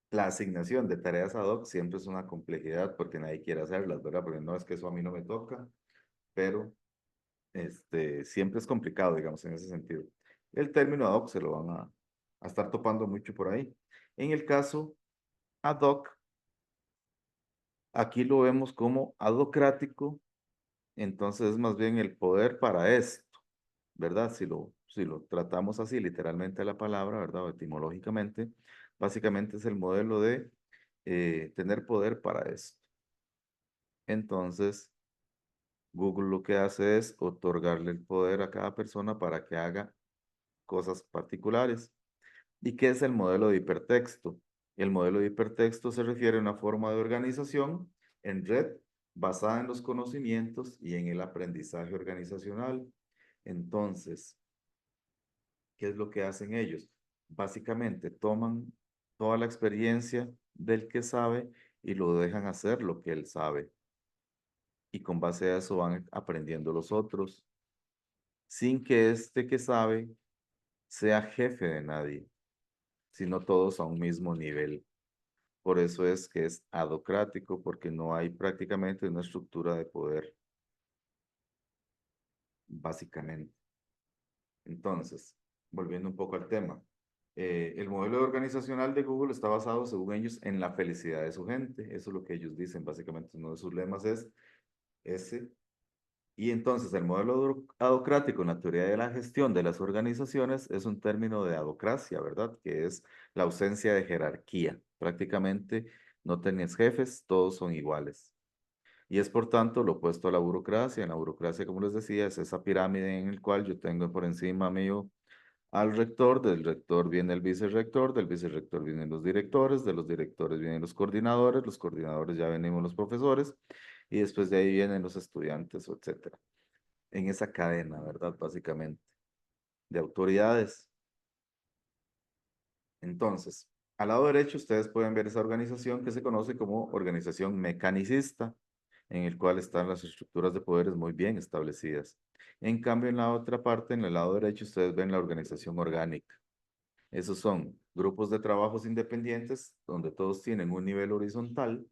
la asignación de tareas ad hoc siempre es una complejidad porque nadie quiere hacerlas, ¿verdad? Porque no es que eso a mí no me toca, pero siempre es complicado, digamos, en ese sentido. El término ad hoc se lo van a estar topando mucho por ahí. En el caso ad hoc, aquí lo vemos como adocrático, entonces es más bien el poder para esto, ¿verdad? Si lo tratamos así, literalmente la palabra, ¿verdad? O etimológicamente, básicamente es el modelo de tener poder para esto. Entonces, Google lo que hace es otorgarle el poder a cada persona para que haga cosas particulares. ¿Y qué es el modelo de hipertexto? El modelo de hipertexto se refiere a una forma de organización en red basada en los conocimientos y en el aprendizaje organizacional. Entonces, ¿qué es lo que hacen ellos? Básicamente toman toda la experiencia del que sabe y lo dejan hacer lo que él sabe. Y con base a eso van aprendiendo los otros, sin que este que sabe sea jefe de nadie, sino todos a un mismo nivel. Por eso es que es adocrático, porque no hay prácticamente una estructura de poder, básicamente. Entonces, volviendo un poco al tema, el modelo organizacional de Google está basado, según ellos, en la felicidad de su gente. Eso es lo que ellos dicen, básicamente. Uno de sus lemas es ese. Y entonces el modelo adocrático en la teoría de la gestión de las organizaciones es un término de adocracia, ¿verdad? Que es la ausencia de jerarquía. Prácticamente no tenés jefes, todos son iguales. Y es por tanto lo opuesto a la burocracia. En la burocracia, como les decía, es esa pirámide en la cual yo tengo por encima mío al rector, del rector viene el vicerrector, del vicerrector vienen los directores, de los directores vienen los coordinadores ya venimos los profesores, y después de ahí vienen los estudiantes, etcétera. En esa cadena, ¿verdad? Básicamente, de autoridades. Entonces, al lado derecho ustedes pueden ver esa organización que se conoce como organización mecanicista. en el cual están las estructuras de poderes muy bien establecidas. En cambio, en la otra parte, en el lado derecho, ustedes ven la organización orgánica. Esos son grupos de trabajos independientes donde todos tienen un nivel horizontal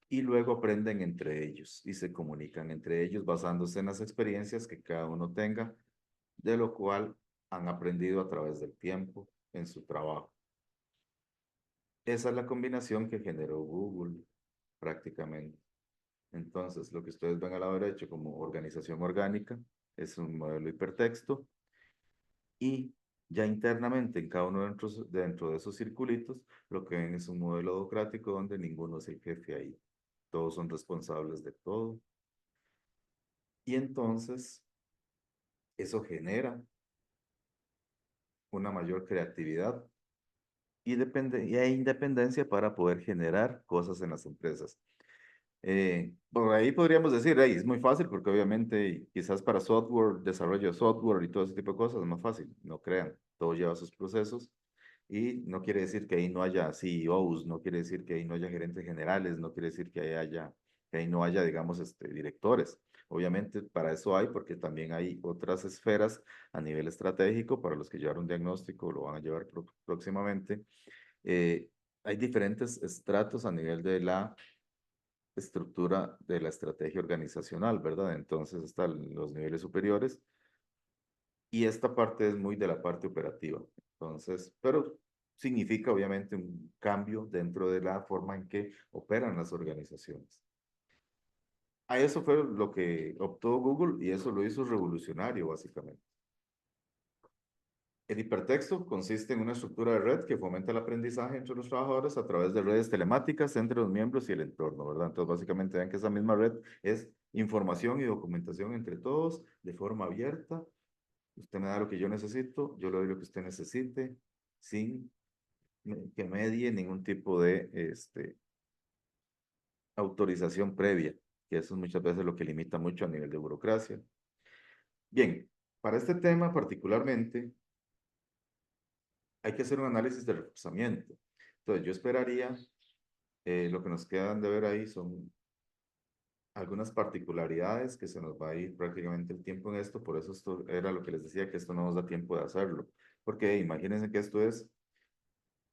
y luego aprenden entre ellos y se comunican entre ellos basándose en las experiencias que cada uno tenga, de lo cual han aprendido a través del tiempo en su trabajo. Esa es la combinación que generó Google prácticamente. Entonces, lo que ustedes ven al lado derecho como organización orgánica es un modelo hipertexto y ya internamente en cada uno dentro de esos circulitos, lo que ven es un modelo docrático donde ninguno es el jefe ahí. Todos son responsables de todo. Y entonces, eso genera una mayor creatividad y hay independencia para poder generar cosas en las empresas. Por ahí podríamos decir, hey, es muy fácil porque obviamente quizás para software, desarrollo de software y todo ese tipo de cosas es más fácil. No crean, todo lleva sus procesos y no quiere decir que ahí no haya CEOs, no quiere decir que ahí no haya gerentes generales, no quiere decir que ahí no haya, digamos, directores. Obviamente para eso hay, porque también hay otras esferas a nivel estratégico para los que llevaron diagnóstico, lo van a llevar próximamente. Eh, Hay diferentes estratos a nivel de la estructura de la estrategia organizacional, ¿verdad? Entonces están los niveles superiores y esta parte es muy de la parte operativa. Entonces, pero significa obviamente un cambio dentro de la forma en que operan las organizaciones. A eso fue lo que optó Google y eso lo hizo revolucionario, básicamente. El hipertexto consiste en una estructura de red que fomenta el aprendizaje entre los trabajadores a través de redes telemáticas entre los miembros y el entorno, ¿verdad? Entonces, básicamente, ven que esa misma red es información y documentación entre todos de forma abierta. Usted me da lo que yo necesito, yo le doy lo que usted necesite, sin que medie ningún tipo de autorización previa, que eso es muchas veces lo que limita mucho a nivel de burocracia. Bien, para este tema particularmente, hay que hacer un análisis de reforzamiento. Entonces, yo esperaría, lo que nos quedan de ver ahí son algunas particularidades que se nos va a ir prácticamente el tiempo en esto, por eso esto era lo que les decía, que esto no nos da tiempo de hacerlo, porque imagínense que esto es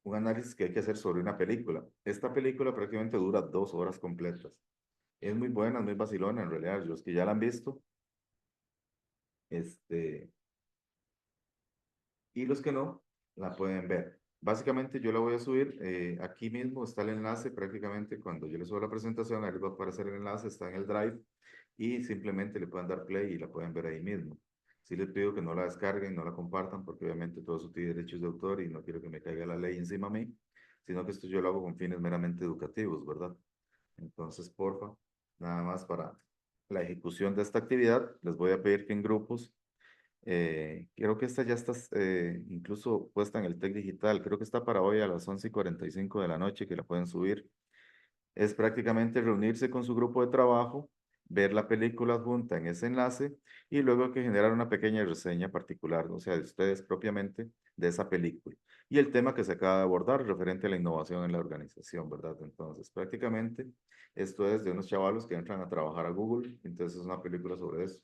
un análisis que hay que hacer sobre una película. Esta película prácticamente dura 2 horas completas. Es muy buena, es muy vacilona en realidad, los que ya la han visto, este, y los que no, la pueden ver. Básicamente yo la voy a subir, aquí mismo está el enlace prácticamente cuando yo les subo la presentación, ahí les va a aparecer el enlace, está en el Drive y simplemente le pueden dar play y la pueden ver ahí mismo. Sí les pido que no la descarguen, no la compartan porque obviamente todo eso tiene derechos de autor y no quiero que me caiga la ley encima a mí, sino que esto yo lo hago con fines meramente educativos, ¿verdad? Entonces, porfa, nada más para la ejecución de esta actividad, les voy a pedir que en grupos creo que esta ya está incluso puesta en el Tech Digital. Creo que está para hoy a las 11:45 de la noche que la pueden subir. Es prácticamente reunirse con su grupo de trabajo, ver la película junta en ese enlace y luego hay que generar una pequeña reseña particular, o sea, de ustedes propiamente de esa película. Y el tema que se acaba de abordar referente a la innovación en la organización, ¿verdad? Entonces, prácticamente esto es de unos chavalos que entran a trabajar a Google, entonces es una película sobre eso.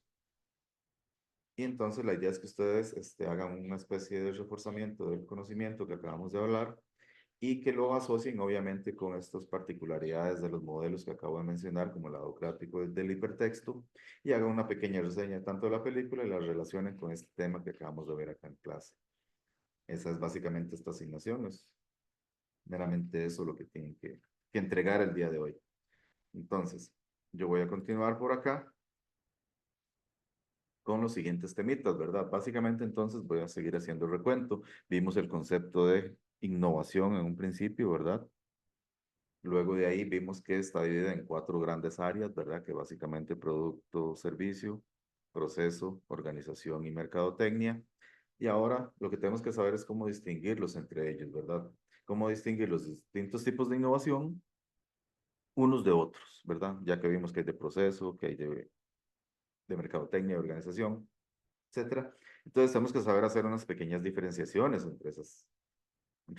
Y entonces la idea es que ustedes hagan una especie de reforzamiento del conocimiento que acabamos de hablar y que lo asocien obviamente con estas particularidades de los modelos que acabo de mencionar, como el adocrático del hipertexto, y hagan una pequeña reseña tanto de la película y la relacionen con este tema que acabamos de ver acá en clase. Esa es básicamente esta asignación, es meramente eso lo que tienen que entregar el día de hoy. Entonces, yo voy a continuar por acá con los siguientes temitas, ¿verdad? Básicamente entonces voy a seguir haciendo el recuento. Vimos el concepto de innovación en un principio, ¿verdad? Luego de ahí vimos que está dividida en 4 grandes áreas, ¿verdad? Que básicamente producto, servicio, proceso, organización y mercadotecnia. Y ahora lo que tenemos que saber es cómo distinguirlos entre ellos, ¿verdad? Cómo distinguir los distintos tipos de innovación unos de otros, ¿verdad? Ya que vimos que hay de proceso, que hay de mercadotecnia, de organización, etcétera. Entonces tenemos que saber hacer unas pequeñas diferenciaciones entre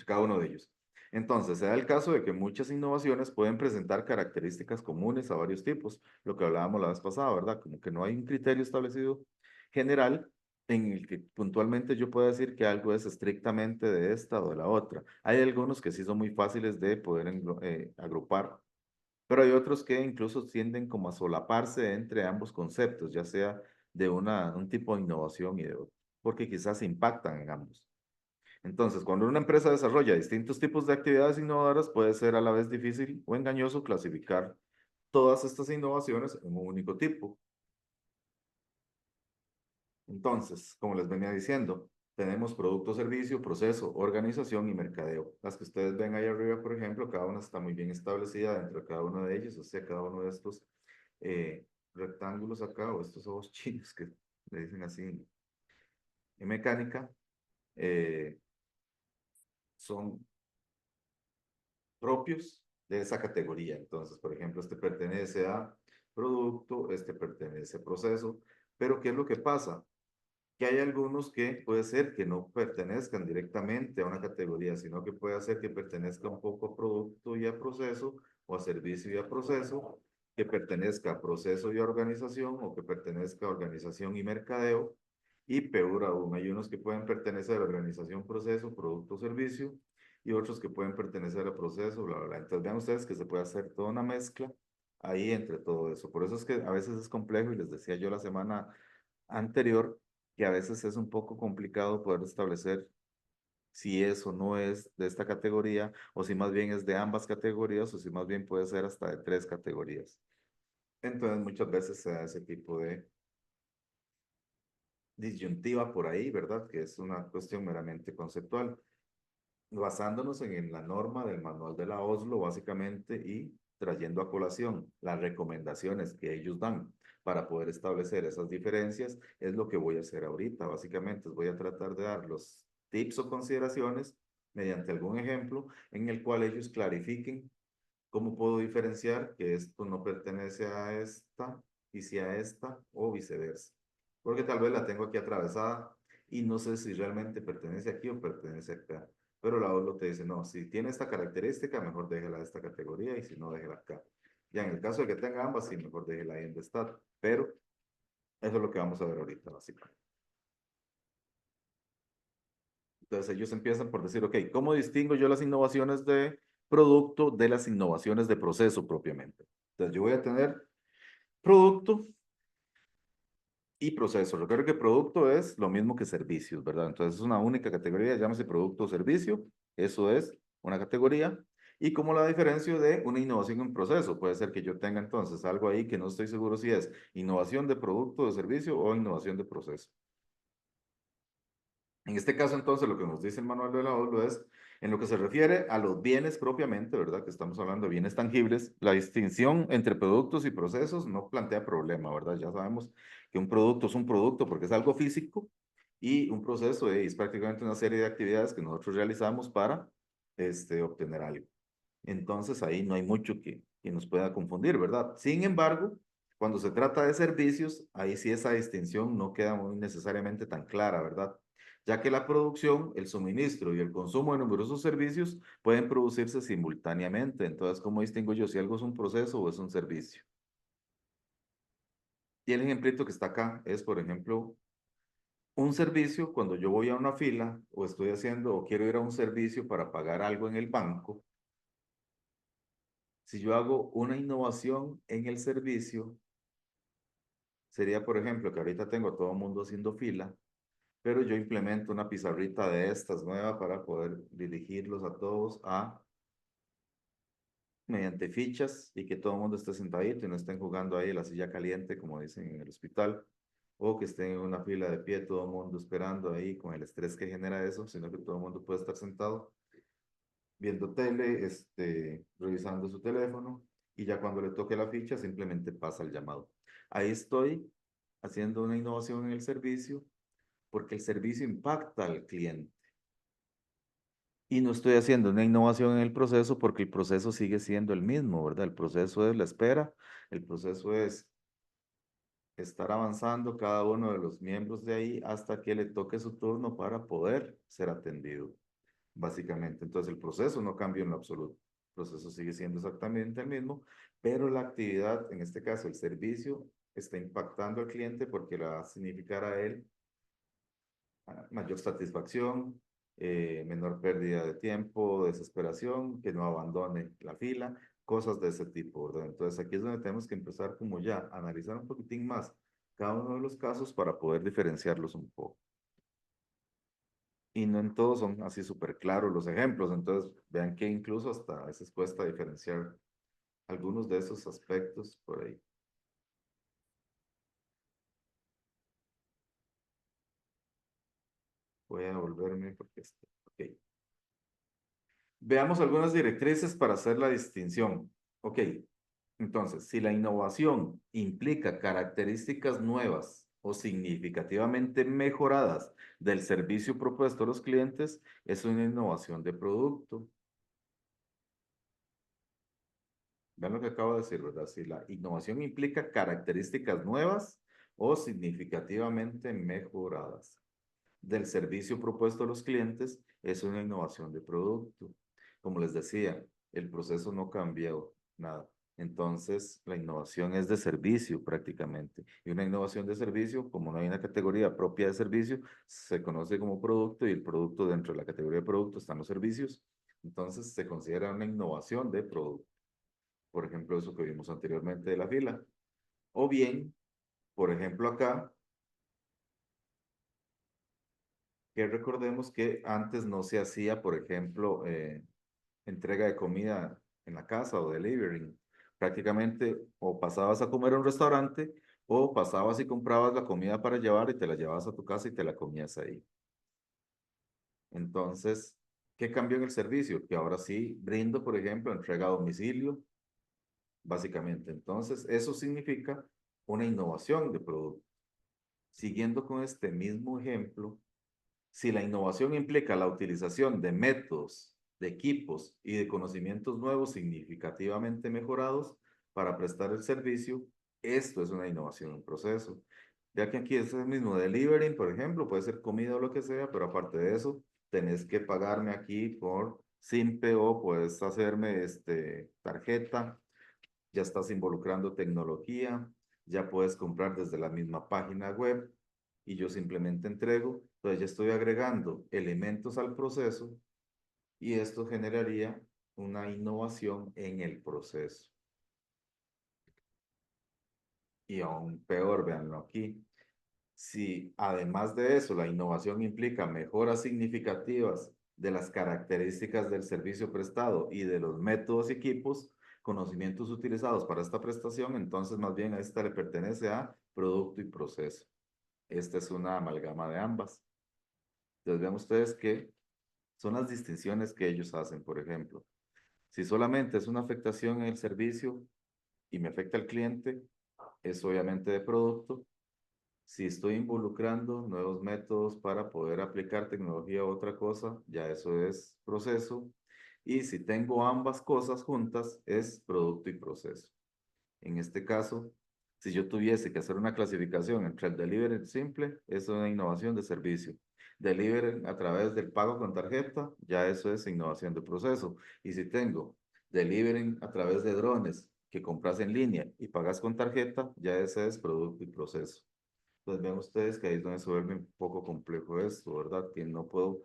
cada uno de ellos. Entonces, se da el caso de que muchas innovaciones pueden presentar características comunes a varios tipos, lo que hablábamos la vez pasada, ¿verdad? Como que no hay un criterio establecido general en el que puntualmente yo pueda decir que algo es estrictamente de esta o de la otra. Hay algunos que sí son muy fáciles de poder agrupar, pero hay otros que incluso tienden como a solaparse entre ambos conceptos, ya sea de un tipo de innovación y de otro, porque quizás impactan en ambos. Entonces, cuando una empresa desarrolla distintos tipos de actividades innovadoras, puede ser a la vez difícil o engañoso clasificar todas estas innovaciones en un único tipo. Entonces, como les venía diciendo, tenemos producto, servicio, proceso, organización y mercadeo. Las que ustedes ven ahí arriba, por ejemplo, cada una está muy bien establecida dentro de cada uno de ellos, o sea, cada uno de estos rectángulos acá, o estos ojos chinos que le dicen así en mecánica, eh, son propios de esa categoría. Entonces, por ejemplo, este pertenece a producto, este pertenece a proceso, pero ¿qué es lo que pasa? Que hay algunos que puede ser que no pertenezcan directamente a una categoría, sino que puede ser que pertenezca un poco a producto y a proceso, o a servicio y a proceso, que pertenezca a proceso y a organización, o que pertenezca a organización y mercadeo, y peor aún, hay unos que pueden pertenecer a organización, proceso, producto, servicio, y otros que pueden pertenecer a proceso, bla, bla, bla. Entonces vean ustedes que se puede hacer toda una mezcla ahí entre todo eso. Por eso es que a veces es complejo, y les decía yo la semana anterior, que a veces es un poco complicado poder establecer si es o no es de esta categoría, o si más bien es de ambas categorías, o si más bien puede ser hasta de 3 categorías. Entonces muchas veces se da ese tipo de disyuntiva por ahí, ¿verdad? Que es una cuestión meramente conceptual, basándonos en la norma del manual de la Oslo, básicamente, y trayendo a colación las recomendaciones que ellos dan para poder establecer esas diferencias, es lo que voy a hacer ahorita. Básicamente, voy a tratar de dar los tips o consideraciones mediante algún ejemplo en el cual ellos clarifiquen cómo puedo diferenciar que esto no pertenece a esta y si a esta, o viceversa. Porque tal vez la tengo aquí atravesada y no sé si realmente pertenece aquí o pertenece acá. Pero la OLO te dice, no, si tiene esta característica, mejor déjela de esta categoría, y si no, déjela acá. Ya en el caso de que tenga ambas, sí, mejor déjela ahí en donde está. Pero eso es lo que vamos a ver ahorita, básicamente. Entonces ellos empiezan por decir, ok, ¿cómo distingo yo las innovaciones de producto de las innovaciones de proceso propiamente? Entonces yo voy a tener producto y proceso. Recuerdo que producto es lo mismo que servicios, ¿verdad? Entonces es una única categoría, llámese producto o servicio. Eso es una categoría. Y como la diferencio de una innovación en proceso, puede ser que yo tenga entonces algo ahí que no estoy seguro si es innovación de producto, de servicio, o innovación de proceso. En este caso, entonces, lo que nos dice el manual de la OLU es, en lo que se refiere a los bienes propiamente, ¿verdad? Que estamos hablando de bienes tangibles, la distinción entre productos y procesos no plantea problema, ¿verdad? Ya sabemos que un producto es un producto porque es algo físico, y un proceso es prácticamente una serie de actividades que nosotros realizamos para obtener algo. Entonces, ahí no hay mucho que nos pueda confundir, ¿verdad? Sin embargo, cuando se trata de servicios, ahí sí esa distinción no queda muy necesariamente tan clara, ¿verdad? Ya que la producción, el suministro y el consumo de numerosos servicios pueden producirse simultáneamente. Entonces, ¿cómo distingo yo si algo es un proceso o es un servicio? Y el ejemplito que está acá es, por ejemplo, un servicio. Cuando yo voy a una fila o estoy haciendo o quiero ir a un servicio para pagar algo en el banco, si yo hago una innovación en el servicio, sería, por ejemplo, que ahorita tengo a todo el mundo haciendo fila, pero yo implemento una pizarrita de estas nueva para poder dirigirlos a todos mediante fichas, y que todo el mundo esté sentadito y no estén jugando ahí la silla caliente, como dicen en el hospital, o que estén en una fila de pie, todo el mundo esperando ahí con el estrés que genera eso, sino que todo el mundo puede estar sentado viendo tele, revisando su teléfono, y ya cuando le toque la ficha simplemente pasa el llamado. Ahí estoy haciendo una innovación en el servicio porque el servicio impacta al cliente. Y no estoy haciendo una innovación en el proceso porque el proceso sigue siendo el mismo, ¿verdad? El proceso es la espera, el proceso es estar avanzando cada uno de los miembros de ahí hasta que le toque su turno para poder ser atendido. básicamente. Entonces el proceso no cambia en lo absoluto. El proceso sigue siendo exactamente el mismo, pero la actividad, en este caso el servicio, está impactando al cliente porque le va a significar a él mayor satisfacción, menor pérdida de tiempo, desesperación, que no abandone la fila, cosas de ese tipo, ¿verdad? Entonces aquí es donde tenemos que empezar como ya a analizar un poquitín más cada uno de los casos para poder diferenciarlos un poco. Y no en todos son así súper claros los ejemplos, entonces vean que incluso hasta a veces cuesta diferenciar algunos de esos aspectos por ahí. Voy a volverme porque ok. Veamos algunas directrices para hacer la distinción. Ok, entonces, si la innovación implica características nuevas o significativamente mejoradas del servicio propuesto a los clientes, es una innovación de producto. Vean lo que acabo de decir, ¿verdad? Si la innovación implica características nuevas o significativamente mejoradas del servicio propuesto a los clientes, es una innovación de producto. Como les decía, el proceso no cambió nada. Entonces, la innovación es de servicio prácticamente. Y una innovación de servicio, como no hay una categoría propia de servicio, se conoce como producto y el producto dentro de la categoría de producto están los servicios. Entonces, se considera una innovación de producto. Por ejemplo, eso que vimos anteriormente de la fila. O bien, por ejemplo, acá, que recordemos que antes no se hacía, por ejemplo, entrega de comida en la casa o delivery. Prácticamente o pasabas a comer a un restaurante o pasabas y comprabas la comida para llevar y te la llevabas a tu casa y te la comías ahí. Entonces, ¿qué cambió en el servicio? Que ahora sí brindo, por ejemplo, entrega a domicilio, básicamente. Entonces, eso significa una innovación de producto. Siguiendo con este mismo ejemplo, si la innovación implica la utilización de métodos, de equipos y de conocimientos nuevos significativamente mejorados para prestar el servicio, esto es una innovación en proceso. Ya que aquí es el mismo delivery, por ejemplo, puede ser comida o lo que sea, pero aparte de eso, tenés que pagarme aquí por Simpe o puedes hacerme tarjeta, ya estás involucrando tecnología, ya puedes comprar desde la misma página web y yo simplemente entrego. Entonces ya estoy agregando elementos al proceso y esto generaría una innovación en el proceso. Y aún peor, véanlo aquí. Si además de eso la innovación implica mejoras significativas de las características del servicio prestado y de los métodos y equipos, conocimientos utilizados para esta prestación, entonces más bien a esta le pertenece a producto y proceso. Esta es una amalgama de ambas. Entonces vean ustedes que son las distinciones que ellos hacen, por ejemplo. Si solamente es una afectación en el servicio y me afecta al cliente, es obviamente de producto. Si estoy involucrando nuevos métodos para poder aplicar tecnología a otra cosa, ya eso es proceso. Y si tengo ambas cosas juntas, es producto y proceso. En este caso, si yo tuviese que hacer una clasificación entre el delivery simple, es una innovación de servicio. Delivery a través del pago con tarjeta, ya eso es innovación de proceso. Y si tengo delivery a través de drones que compras en línea y pagas con tarjeta, ya ese es producto y proceso. Entonces ven ustedes que ahí es donde se vuelve un poco complejo esto, ¿verdad? Que no puedo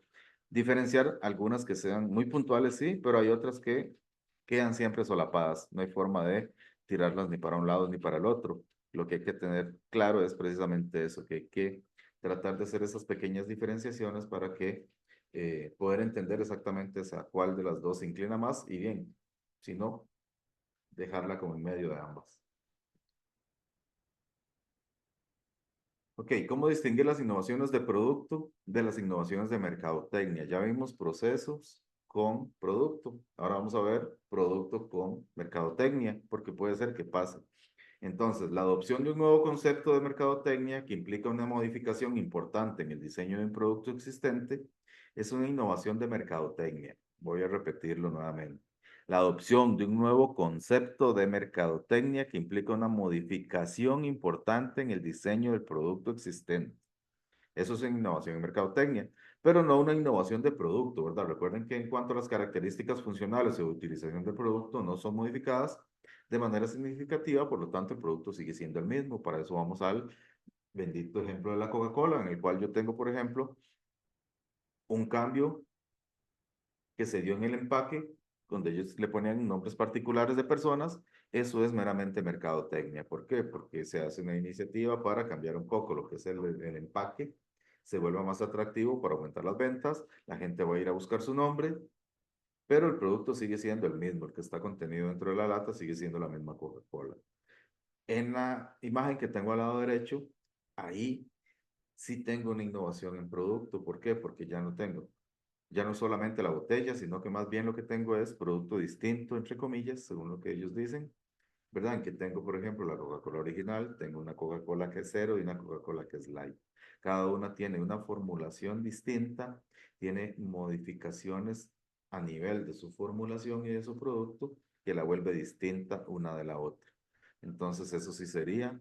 diferenciar algunas que sean muy puntuales, sí, pero hay otras que quedan siempre solapadas. No hay forma de tirarlas ni para un lado ni para el otro. Lo que hay que tener claro es precisamente eso, que hay que tratar de hacer esas pequeñas diferenciaciones para que poder entender exactamente a cuál de las dos se inclina más y bien, si no, dejarla como en medio de ambas. Ok, ¿cómo distinguir las innovaciones de producto de las innovaciones de mercadotecnia? Ya vimos procesos con producto. Ahora vamos a ver producto con mercadotecnia, porque puede ser que pase. Entonces, la adopción de un nuevo concepto de mercadotecnia que implica una modificación importante en el diseño de un producto existente es una innovación de mercadotecnia. Voy a repetirlo nuevamente. La adopción de un nuevo concepto de mercadotecnia que implica una modificación importante en el diseño del producto existente. Eso es innovación en mercadotecnia. pero no una innovación de producto, ¿verdad? Recuerden que en cuanto a las características funcionales o de utilización del producto no son modificadas de manera significativa, por lo tanto el producto sigue siendo el mismo. Para eso vamos al bendito ejemplo de la Coca-Cola, en el cual yo tengo, por ejemplo, un cambio que se dio en el empaque, donde ellos le ponían nombres particulares de personas. Eso es meramente mercadotecnia. ¿Por qué? Porque se hace una iniciativa para cambiar un poco lo que es el empaque, se vuelva más atractivo para aumentar las ventas, la gente va a ir a buscar su nombre, pero el producto sigue siendo el mismo, el que está contenido dentro de la lata sigue siendo la misma Coca-Cola. En la imagen que tengo al lado derecho, ahí sí tengo una innovación en producto. ¿Por qué? Porque ya no solamente la botella, sino que más bien lo que tengo es producto distinto, entre comillas, según lo que ellos dicen, ¿verdad? En que tengo, por ejemplo, la Coca-Cola original, tengo una Coca-Cola que es cero y una Coca-Cola que es light. Cada una tiene una formulación distinta, tiene modificaciones a nivel de su formulación y de su producto que la vuelve distinta una de la otra. Entonces, eso sí sería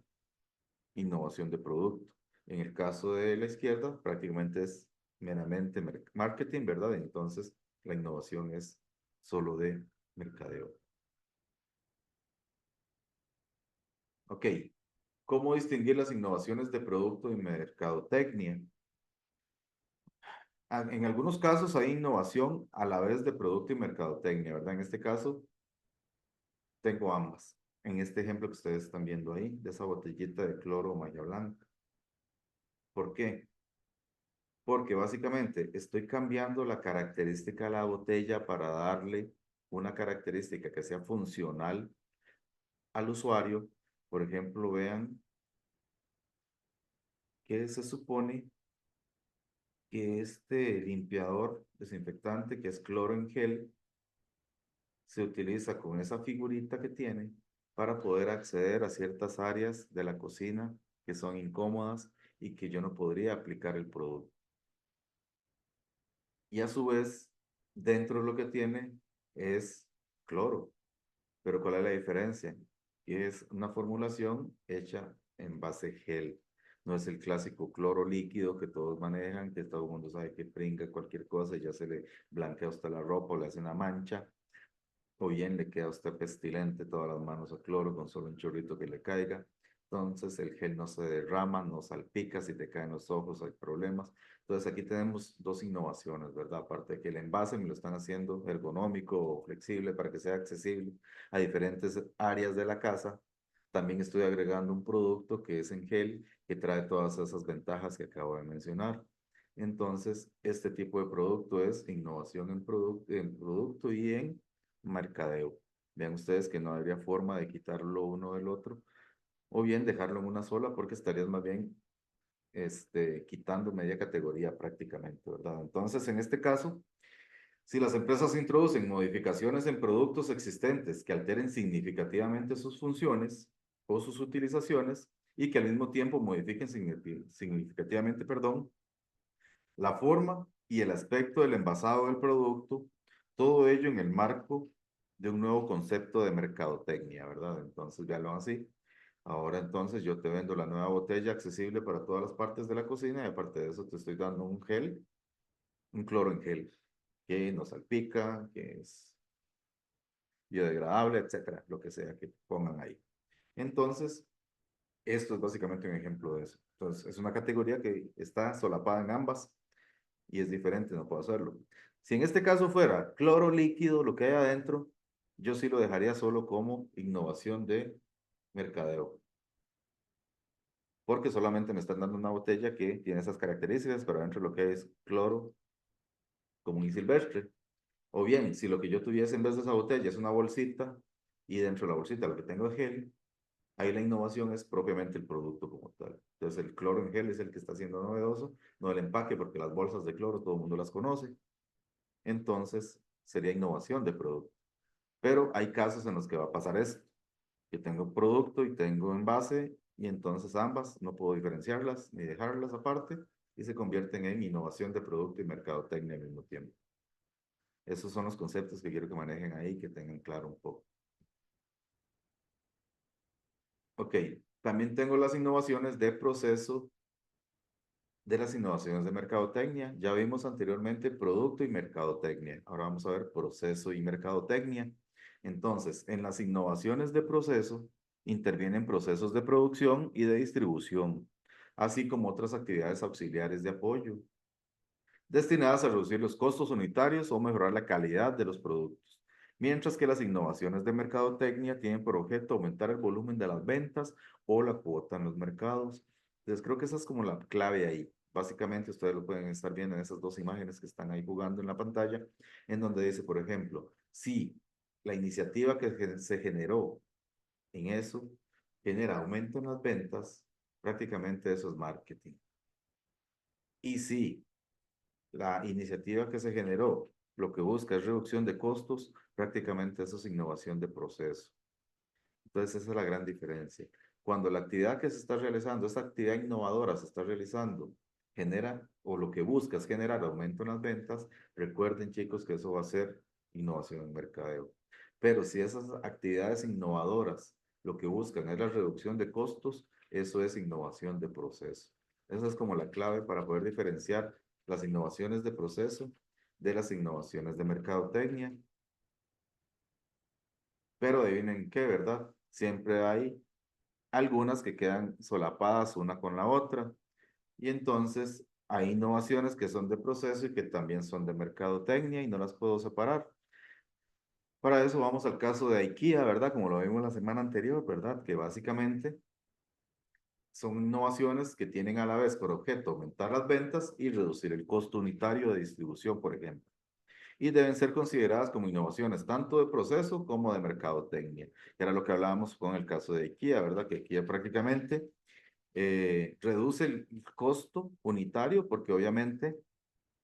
innovación de producto. En el caso de la izquierda, prácticamente es meramente marketing, ¿verdad? Entonces, la innovación es solo de mercadeo. Ok, ¿cómo distinguir las innovaciones de producto y mercadotecnia? En algunos casos hay innovación a la vez de producto y mercadotecnia, ¿verdad? En este caso, tengo ambas. En este ejemplo que ustedes están viendo ahí, de esa botellita de cloro malla blanca. ¿Por qué? Porque básicamente estoy cambiando la característica de la botella para darle una característica que sea funcional al usuario. Por ejemplo, vean que se supone que este limpiador desinfectante, que es cloro en gel, se utiliza con esa figurita que tiene para poder acceder a ciertas áreas de la cocina que son incómodas y que yo no podría aplicar el producto. Y a su vez, dentro de lo que tiene es cloro. Pero ¿cuál es la diferencia? Que es una formulación hecha en base gel. No es el clásico cloro líquido que todos manejan, que todo el mundo sabe que pringa cualquier cosa y ya se le blanquea a usted la ropa o le hace una mancha. O bien le queda a usted pestilente todas las manos a cloro con solo un chorrito que le caiga. Entonces el gel no se derrama, no salpica, si te caen los ojos hay problemas. Entonces aquí tenemos dos innovaciones, ¿verdad? Aparte de que el envase me lo están haciendo ergonómico o flexible para que sea accesible a diferentes áreas de la casa. También estoy agregando un producto que es en gel, que trae todas esas ventajas que acabo de mencionar. Entonces, este tipo de producto es innovación en producto y en mercadeo. Vean ustedes que no habría forma de quitarlo uno del otro, o bien dejarlo en una sola, porque estarías más bien quitando media categoría prácticamente, ¿verdad? Entonces, en este caso, si las empresas introducen modificaciones en productos existentes que alteren significativamente sus funciones o sus utilizaciones y que al mismo tiempo modifiquen significativamente, perdón, la forma y el aspecto del envasado del producto, todo ello en el marco de un nuevo concepto de mercadotecnia, ¿verdad? Entonces, véanlo así. Ahora entonces yo te vendo la nueva botella accesible para todas las partes de la cocina y aparte de eso te estoy dando un gel, un cloro en gel, que no salpica, que es biodegradable, etcétera, lo que sea que pongan ahí. Entonces, esto es básicamente un ejemplo de eso. Entonces, es una categoría que está solapada en ambas y es diferente, no puedo hacerlo. Si en este caso fuera cloro líquido, lo que hay adentro, yo sí lo dejaría solo como innovación de mercadeo. Porque solamente me están dando una botella que tiene esas características, pero adentro lo que es cloro común y silvestre. O bien, si lo que yo tuviese en vez de esa botella es una bolsita y dentro de la bolsita lo que tengo es gel, ahí la innovación es propiamente el producto como tal. Entonces el cloro en gel es el que está siendo novedoso, no el empaque, porque las bolsas de cloro todo el mundo las conoce. Entonces sería innovación de producto. Pero hay casos en los que va a pasar esto. Yo tengo producto y tengo envase y entonces ambas no puedo diferenciarlas ni dejarlas aparte y se convierten en innovación de producto y mercadotecnia al mismo tiempo. Esos son los conceptos que quiero que manejen ahí, que tengan claro un poco. Ok, también tengo las innovaciones de proceso de las innovaciones de mercadotecnia. Ya vimos anteriormente producto y mercadotecnia. Ahora vamos a ver proceso y mercadotecnia. Entonces, en las innovaciones de proceso intervienen procesos de producción y de distribución, así como otras actividades auxiliares de apoyo, destinadas a reducir los costos unitarios o mejorar la calidad de los productos. Mientras que las innovaciones de mercadotecnia tienen por objeto aumentar el volumen de las ventas o la cuota en los mercados. Entonces creo que esa es como la clave ahí. Básicamente ustedes lo pueden estar viendo en esas dos imágenes que están ahí jugando en la pantalla, en donde dice, por ejemplo, si la iniciativa que se generó en eso genera aumento en las ventas, prácticamente eso es marketing. Y si la iniciativa que se generó lo que busca es reducción de costos, prácticamente eso es innovación de proceso. Entonces esa es la gran diferencia. Cuando la actividad que se está realizando, esa actividad innovadora se está realizando, genera o lo que busca es generar aumento en las ventas, recuerden chicos que eso va a ser innovación en mercadeo. Pero si esas actividades innovadoras lo que buscan es la reducción de costos, eso es innovación de proceso. Esa es como la clave para poder diferenciar las innovaciones de proceso de las innovaciones de mercadotecnia. Pero adivinen qué, ¿verdad? Siempre hay algunas que quedan solapadas una con la otra. Y entonces hay innovaciones que son de proceso y que también son de mercadotecnia y no las puedo separar. Para eso vamos al caso de IKEA, ¿verdad? Como lo vimos la semana anterior, ¿verdad? Que básicamente son innovaciones que tienen a la vez por objeto aumentar las ventas y reducir el costo unitario de distribución, por ejemplo. Y deben ser consideradas como innovaciones tanto de proceso como de mercadotecnia. Era lo que hablábamos con el caso de IKEA, ¿verdad? Que IKEA prácticamente reduce el costo unitario porque obviamente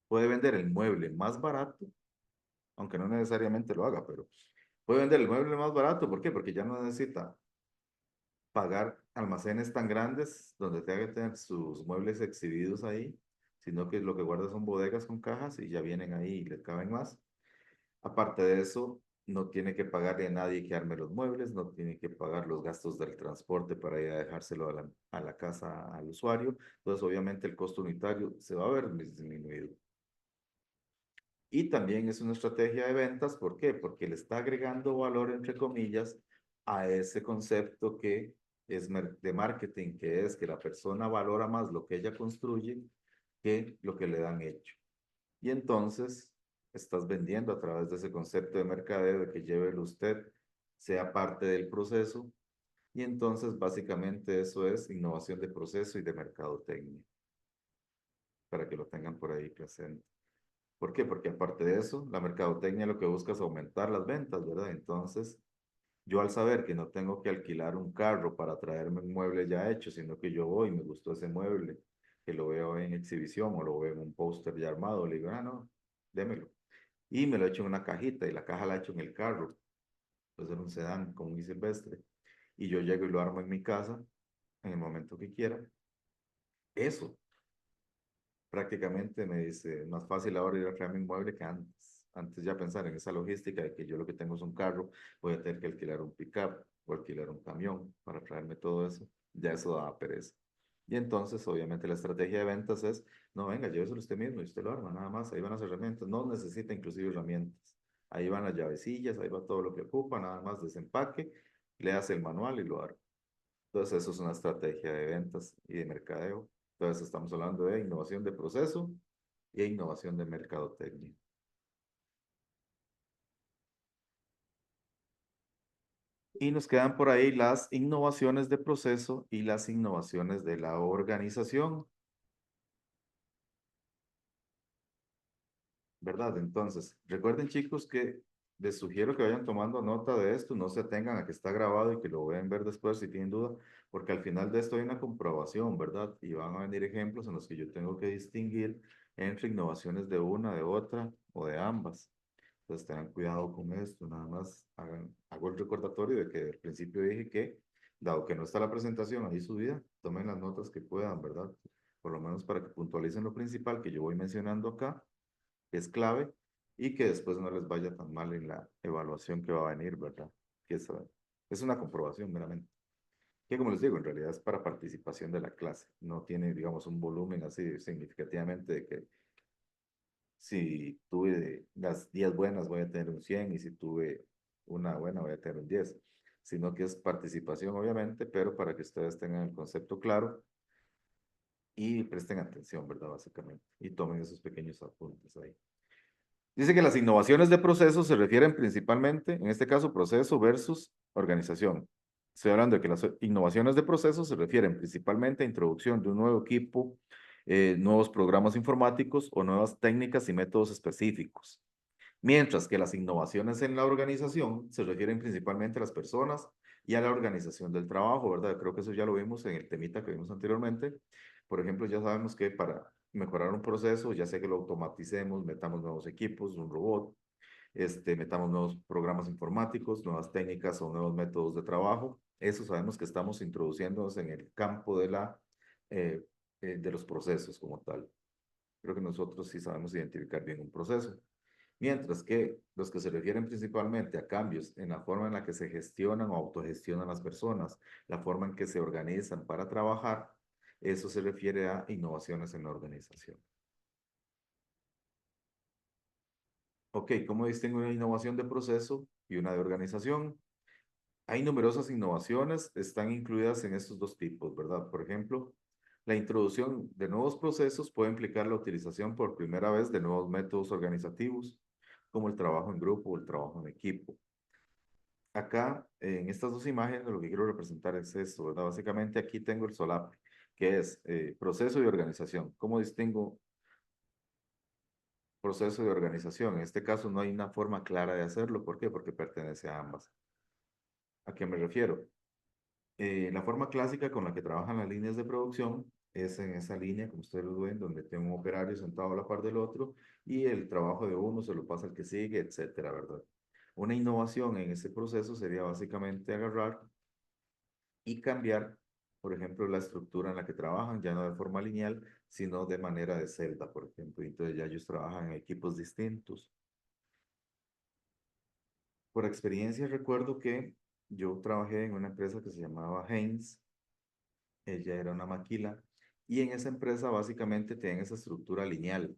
puede vender el mueble más barato, aunque no necesariamente lo haga, pero puede vender el mueble más barato. ¿Por qué? Porque ya no necesita pagar almacenes tan grandes donde tenga que tener sus muebles exhibidos ahí, sino que lo que guarda son bodegas con cajas y ya vienen ahí y le caben más. Aparte de eso, no tiene que pagarle a nadie que arme los muebles, no tiene que pagar los gastos del transporte para ir a dejárselo a la casa al usuario. Entonces, obviamente, el costo unitario se va a ver disminuido. Y también es una estrategia de ventas. ¿Por qué? Porque le está agregando valor, entre comillas, a ese concepto que es de marketing, que es que la persona valora más lo que ella construye que lo que le dan hecho. Y entonces estás vendiendo a través de ese concepto de mercadeo, de que llévelo usted, sea parte del proceso. Y entonces básicamente eso es innovación de proceso y de mercadotecnia, para que lo tengan por ahí presente. ¿Por qué? Porque aparte de eso, la mercadotecnia lo que busca es aumentar las ventas, ¿verdad? Entonces, yo al saber que no tengo que alquilar un carro para traerme un mueble ya hecho, sino que yo voy y me gustó ese mueble, que lo veo en exhibición o lo veo en un póster ya armado, le digo, ah, no, démelo. Y me lo echo en una cajita y la caja la echo en el carro. Puede ser un sedán como un silvestre. Y yo llego y lo armo en mi casa en el momento que quiera. Eso prácticamente me dice, más fácil ahora ir a traer mi mueble que antes. Antes ya pensar en esa logística de que yo lo que tengo es un carro, voy a tener que alquilar un pickup o alquilar un camión para traerme todo eso. Ya eso da pereza. Y entonces, obviamente, la estrategia de ventas es, no, venga, lléveselo usted mismo y usted lo arma, nada más, ahí van las herramientas. No necesita inclusive herramientas. Ahí van las llavecillas, ahí va todo lo que ocupa, nada más desempaque, le hace el manual y lo arma. Entonces, eso es una estrategia de ventas y de mercadeo. Entonces, estamos hablando de innovación de proceso e innovación de mercadotecnia. Y nos quedan por ahí las innovaciones de proceso y las innovaciones de la organización, ¿verdad? Entonces, recuerden chicos que les sugiero que vayan tomando nota de esto, no se atengan a que está grabado y que lo pueden ver después si tienen duda, porque al final de esto hay una comprobación, ¿verdad? Y van a venir ejemplos en los que yo tengo que distinguir entre innovaciones de una, de otra o de ambas. Entonces tengan cuidado con esto, nada más hago el recordatorio de que al principio dije que, dado que no está la presentación ahí subida, tomen las notas que puedan, ¿verdad? Por lo menos para que puntualicen lo principal que yo voy mencionando acá, que es clave, y que después no les vaya tan mal en la evaluación que va a venir, ¿verdad? Que es una comprobación meramente. que como les digo, en realidad es para participación de la clase, no tiene, digamos, un volumen así significativamente de que si tuve las 10 buenas voy a tener un 100 y si tuve una buena voy a tener un 10, sino que es participación obviamente, pero para que ustedes tengan el concepto claro y presten atención, ¿verdad? Básicamente, y tomen esos pequeños apuntes ahí. Dice que las innovaciones de proceso se refieren principalmente, en este caso, proceso versus organización. Estoy hablando de que las innovaciones de proceso se refieren principalmente a introducción de un nuevo equipo, nuevos programas informáticos o nuevas técnicas y métodos específicos. Mientras que las innovaciones en la organización se refieren principalmente a las personas y a la organización del trabajo, ¿verdad? Creo que eso ya lo vimos en el temita que vimos anteriormente. Por ejemplo, ya sabemos que para mejorar un proceso, ya sea que lo automaticemos, metamos nuevos equipos, un robot, metamos nuevos programas informáticos, nuevas técnicas o nuevos métodos de trabajo. Eso sabemos que estamos introduciéndonos en el campo de los procesos como tal. Creo que nosotros sí sabemos identificar bien un proceso. Mientras que los que se refieren principalmente a cambios en la forma en la que se gestionan o autogestionan las personas, la forma en que se organizan para trabajar, eso se refiere a innovaciones en la organización. Ok, ¿cómo distingo una innovación de proceso y una de organización? Hay numerosas innovaciones, están incluidas en estos dos tipos, ¿verdad? Por ejemplo, la introducción de nuevos procesos puede implicar la utilización por primera vez de nuevos métodos organizativos, como el trabajo en grupo o el trabajo en equipo. Acá, en estas dos imágenes, lo que quiero representar es esto, ¿verdad? Básicamente aquí tengo el solape, que es proceso y organización. ¿Cómo distingo proceso y organización? En este caso no hay una forma clara de hacerlo. ¿Por qué? Porque pertenece a ambas. ¿A qué me refiero? La forma clásica con la que trabajan las líneas de producción es en esa línea, como ustedes lo ven, donde tengo un operario sentado a la par del otro y el trabajo de uno se lo pasa al que sigue, etcétera, ¿verdad? Una innovación en ese proceso sería básicamente agarrar y cambiar, por ejemplo, la estructura en la que trabajan, ya no de forma lineal, sino de manera de celda, por ejemplo. Entonces ya ellos trabajan en equipos distintos. Por experiencia recuerdo que yo trabajé en una empresa que se llamaba Haynes, ella era una maquila, y en esa empresa básicamente tenían esa estructura lineal,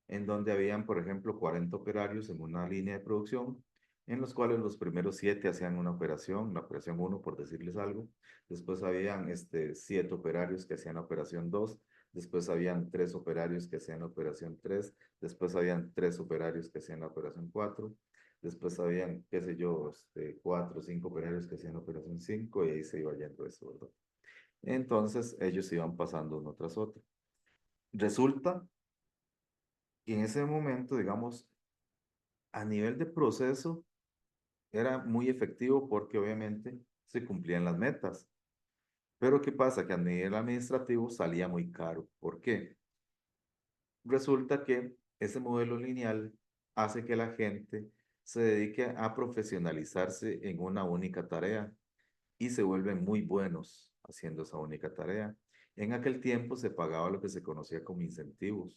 en donde habían, por ejemplo, 40 operarios en una línea de producción, en los cuales los primeros 7 hacían una operación, la operación 1, por decirles algo. Después habían 7 operarios que hacían la operación 2. Después habían 3 operarios que hacían la operación 3. Después habían 3 operarios que hacían la operación 4. Después habían, qué sé yo, 4 o 5 operarios que hacían la operación 5 y ahí se iba yendo eso, ¿verdad? Entonces ellos iban pasando uno tras otro. Resulta que en ese momento, digamos, a nivel de proceso, era muy efectivo porque obviamente se cumplían las metas. Pero ¿qué pasa? Que a nivel administrativo salía muy caro. ¿Por qué? Resulta que ese modelo lineal hace que la gente se dedique a profesionalizarse en una única tarea y se vuelven muy buenos haciendo esa única tarea. En aquel tiempo se pagaba lo que se conocía como incentivos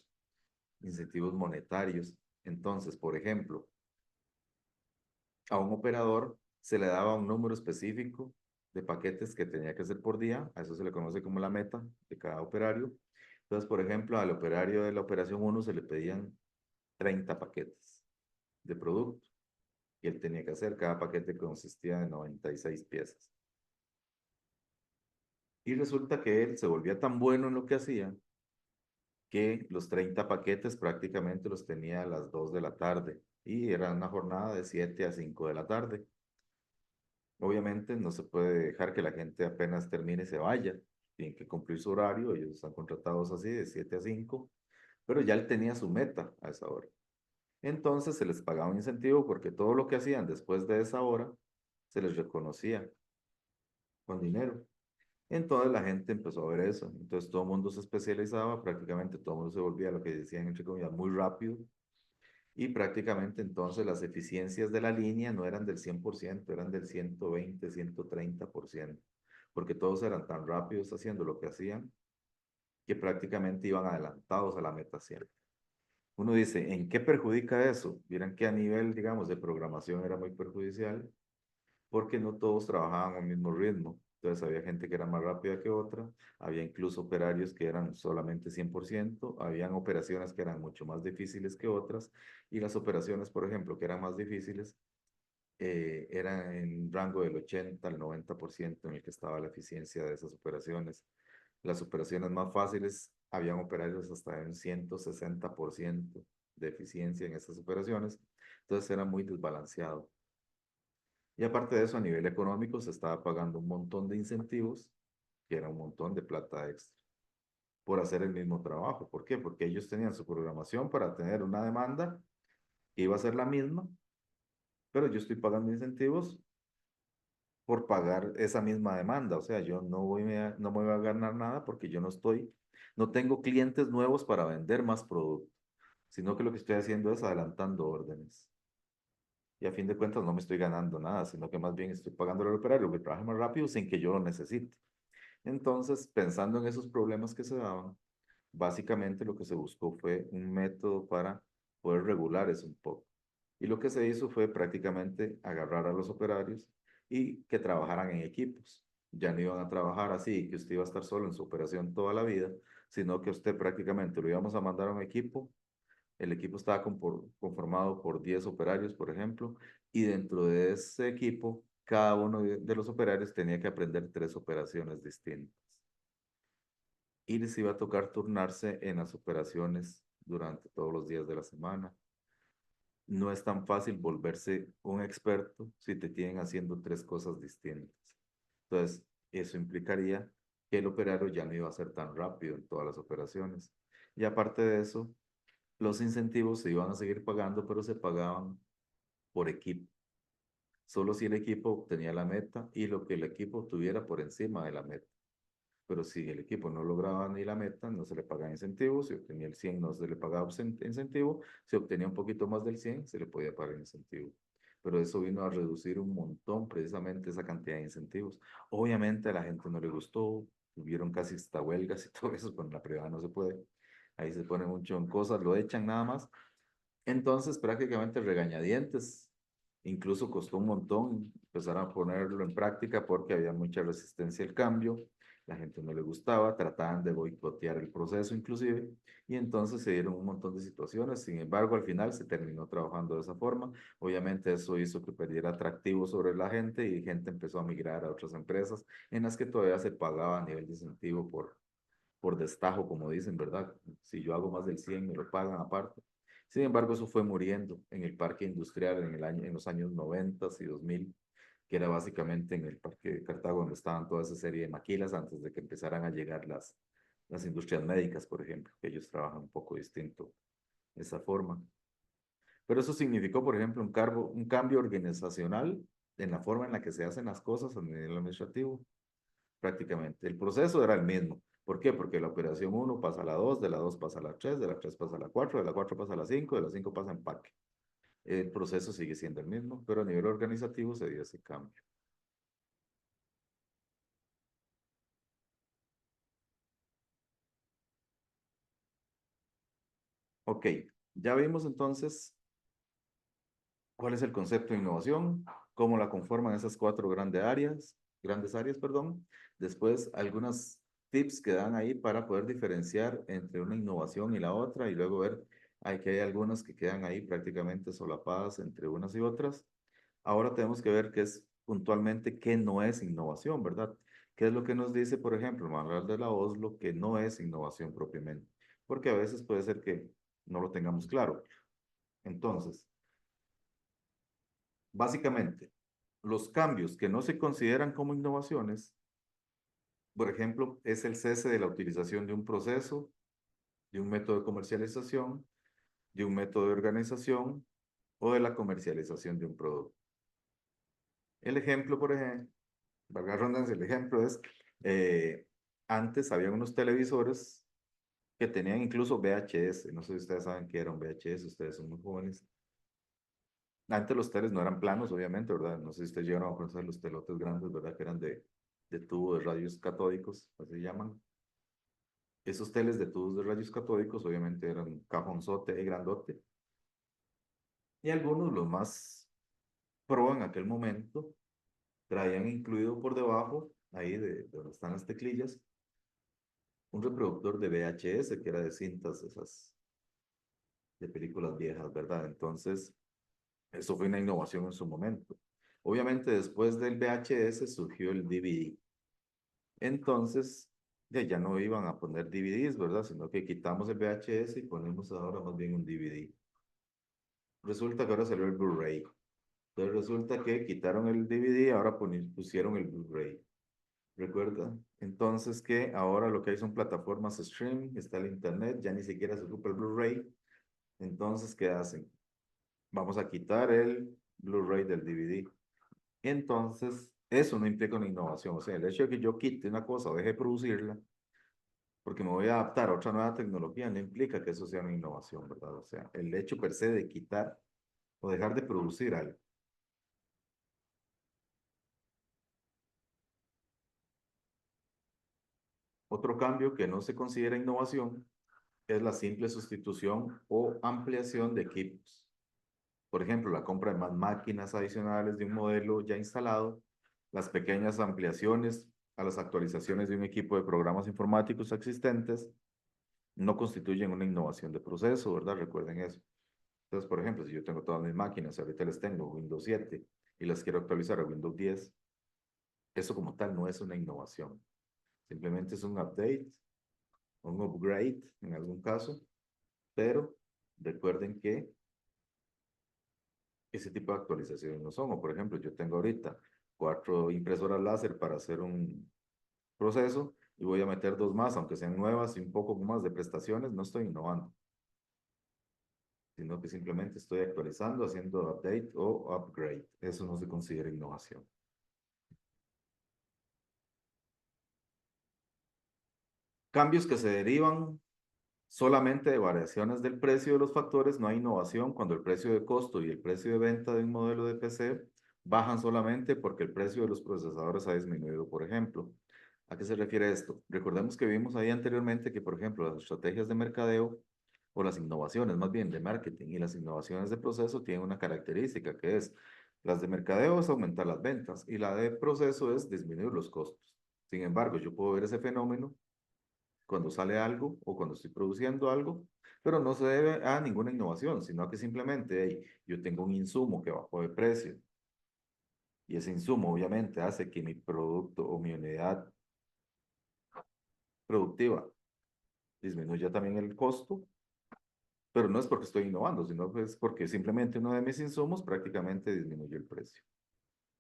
monetarios. Entonces, por ejemplo, a un operador se le daba un número específico de paquetes que tenía que hacer por día, a eso se le conoce como la meta de cada operario. Entonces, por ejemplo, al operario de la operación 1 se le pedían 30 paquetes de producto y él tenía que hacer, cada paquete consistía de 96 piezas. Y resulta que él se volvía tan bueno en lo que hacía que los 30 paquetes prácticamente los tenía a las 2 de la tarde y era una jornada de 7 a 5 de la tarde. Obviamente no se puede dejar que la gente apenas termine y se vaya. Tienen que cumplir su horario, ellos están contratados así de 7 a 5, pero ya él tenía su meta a esa hora. Entonces se les pagaba un incentivo porque todo lo que hacían después de esa hora se les reconocía con dinero. Entonces la gente empezó a ver eso. Entonces todo el mundo se especializaba, prácticamente todo el mundo se volvía lo que decían entre comillas muy rápido y prácticamente entonces las eficiencias de la línea no eran del 100%, eran del 120, 130%, porque todos eran tan rápidos haciendo lo que hacían que prácticamente iban adelantados a la meta siempre. Uno dice, ¿en qué perjudica eso? Vieran que a nivel, digamos, de programación era muy perjudicial, porque no todos trabajaban al mismo ritmo. Entonces había gente que era más rápida que otra, había incluso operarios que eran solamente 100%, habían operaciones que eran mucho más difíciles que otras, y las operaciones, por ejemplo, que eran más difíciles, eran en un rango del 80 al 90% en el que estaba la eficiencia de esas operaciones. Las operaciones más fáciles, habían operarios hasta en 160% de eficiencia en esas operaciones, entonces era muy desbalanceado. Y aparte de eso, a nivel económico, se estaba pagando un montón de incentivos, que era un montón de plata extra, por hacer el mismo trabajo. ¿Por qué? Porque ellos tenían su programación para tener una demanda que iba a ser la misma, pero yo estoy pagando incentivos por pagar esa misma demanda. O sea, yo no me voy a ganar nada porque yo no tengo clientes nuevos para vender más producto, sino que lo que estoy haciendo es adelantando órdenes. Y a fin de cuentas no me estoy ganando nada, sino que más bien estoy pagando al operario que trabaje más rápido sin que yo lo necesite. Entonces, pensando en esos problemas que se daban, básicamente lo que se buscó fue un método para poder regular eso un poco. Y lo que se hizo fue prácticamente agarrar a los operarios y que trabajaran en equipos. Ya no iban a trabajar así, que usted iba a estar solo en su operación toda la vida, sino que usted prácticamente lo íbamos a mandar a un equipo. El equipo estaba conformado por 10 operarios, por ejemplo, y dentro de ese equipo, cada uno de los operarios tenía que aprender 3 operaciones distintas. Y les iba a tocar turnarse en las operaciones durante todos los días de la semana. No es tan fácil volverse un experto si te tienen haciendo 3 cosas distintas. Entonces, eso implicaría que el operario ya no iba a ser tan rápido en todas las operaciones. Y aparte de eso, los incentivos se iban a seguir pagando, pero se pagaban por equipo. Solo si el equipo obtenía la meta y lo que el equipo tuviera por encima de la meta. Pero si el equipo no lograba ni la meta, no se le pagaba incentivo. Si obtenía el 100, no se le pagaba incentivo. Si obtenía un poquito más del 100, se le podía pagar incentivo. Pero eso vino a reducir un montón precisamente esa cantidad de incentivos. Obviamente a la gente no le gustó, tuvieron casi hasta huelgas y todo eso, pero en la privada no se puede. Ahí se pone mucho en cosas, lo echan nada más. Entonces prácticamente regañadientes. Incluso costó un montón empezar a ponerlo en práctica porque había mucha resistencia al cambio, la gente no le gustaba, trataban de boicotear el proceso inclusive, y entonces se dieron un montón de situaciones. Sin embargo, al final se terminó trabajando de esa forma. Obviamente eso hizo que perdiera atractivo sobre la gente y gente empezó a migrar a otras empresas en las que todavía se pagaba a nivel de incentivo por destajo, como dicen, ¿verdad? Si yo hago más del 100 me lo pagan aparte. Sin embargo, eso fue muriendo en el parque industrial en los años 90 y 2000, que era básicamente en el parque de Cartago donde estaban toda esa serie de maquilas antes de que empezaran a llegar las industrias médicas, por ejemplo, que ellos trabajan un poco distinto de esa forma. Pero eso significó, por ejemplo, un cambio organizacional en la forma en la que se hacen las cosas a nivel administrativo prácticamente. El proceso era el mismo. ¿Por qué? Porque la operación uno pasa a la 2, de la 2 pasa a la 3, de la 3 pasa a la 4, de la 4 pasa a la 5, de la 5 pasa a empaque. El proceso sigue siendo el mismo, pero a nivel organizativo se dio ese cambio. Ok, ya vimos entonces cuál es el concepto de innovación, cómo la conforman esas 4 grandes áreas, perdón. Después, algunos tips que dan ahí para poder diferenciar entre una innovación y la otra y luego ver que hay algunas que quedan ahí prácticamente solapadas entre unas y otras. Ahora tenemos que ver qué es puntualmente qué no es innovación, ¿verdad? ¿Qué es lo que nos dice, por ejemplo, el manual de la OSLO que no es innovación propiamente? Porque a veces puede ser que no lo tengamos claro. Entonces, básicamente, los cambios que no se consideran como innovaciones, por ejemplo, es el cese de la utilización de un proceso, de un método de comercialización, de un método de organización o de la comercialización de un producto. El ejemplo, por ejemplo, valga la redundancia, el ejemplo es, eh, antes había unos televisores que tenían incluso VHS, no sé si ustedes saben qué era un VHS, ustedes son muy jóvenes. Antes los teles no eran planos, obviamente, ¿verdad? No sé si ustedes llegaron a conocer los telotes grandes, ¿verdad? Que eran de tubo de rayos catódicos, así se llaman. Esos teles de tubos de rayos catódicos, obviamente, eran un cajonzote y grandote. Y algunos, los más pro en aquel momento, traían incluido por debajo, ahí de donde están las teclillas, un reproductor de VHS, que era de cintas esas de películas viejas, ¿verdad? Entonces, eso fue una innovación en su momento. Obviamente, después del VHS surgió el DVD. Entonces, ya no iban a poner DVDs, ¿verdad? Sino que quitamos el VHS y ponemos ahora más bien un DVD. Resulta que ahora salió el Blu-ray. Entonces resulta que quitaron el DVD, ahora pusieron el Blu-ray. ¿Recuerda? Entonces que ahora lo que hay son plataformas streaming, está el internet, ya ni siquiera se ocupa el Blu-ray. Entonces, ¿qué hacen? Vamos a quitar el Blu-ray del DVD. Entonces, eso no implica una innovación. O sea, el hecho de que yo quite una cosa o deje de producirla, porque me voy a adaptar a otra nueva tecnología, no implica que eso sea una innovación, ¿verdad? O sea, el hecho per se de quitar o dejar de producir algo. Otro cambio que no se considera innovación es la simple sustitución o ampliación de equipos. Por ejemplo, la compra de más máquinas adicionales de un modelo ya instalado, las pequeñas ampliaciones a las actualizaciones de un equipo de programas informáticos existentes, no constituyen una innovación de proceso, ¿verdad? Recuerden eso. Entonces, por ejemplo, si yo tengo todas mis máquinas, ahorita les tengo Windows 7 y las quiero actualizar a Windows 10, eso como tal no es una innovación. Simplemente es un update, un upgrade en algún caso, pero recuerden que ese tipo de actualizaciones no son. O por ejemplo, yo tengo ahorita 4 impresoras láser para hacer un proceso y voy a meter 2 más, aunque sean nuevas y un poco más de prestaciones, no estoy innovando, sino que simplemente estoy actualizando, haciendo update o upgrade. Eso no se considera innovación. Cambios que se derivan solamente de variaciones del precio de los factores, no hay innovación cuando el precio de costo y el precio de venta de un modelo de PC bajan solamente porque el precio de los procesadores ha disminuido, por ejemplo. ¿A qué se refiere esto? Recordemos que vimos ahí anteriormente que, por ejemplo, las estrategias de mercadeo o las innovaciones más bien de marketing y las innovaciones de proceso tienen una característica que es, las de mercadeo es aumentar las ventas y la de proceso es disminuir los costos. Sin embargo, yo puedo ver ese fenómeno cuando sale algo o cuando estoy produciendo algo, pero no se debe a ninguna innovación, sino que simplemente hey, yo tengo un insumo que bajó de precio y ese insumo obviamente hace que mi producto o mi unidad productiva disminuya también el costo, pero no es porque estoy innovando, sino es porque simplemente uno de mis insumos prácticamente disminuyó el precio.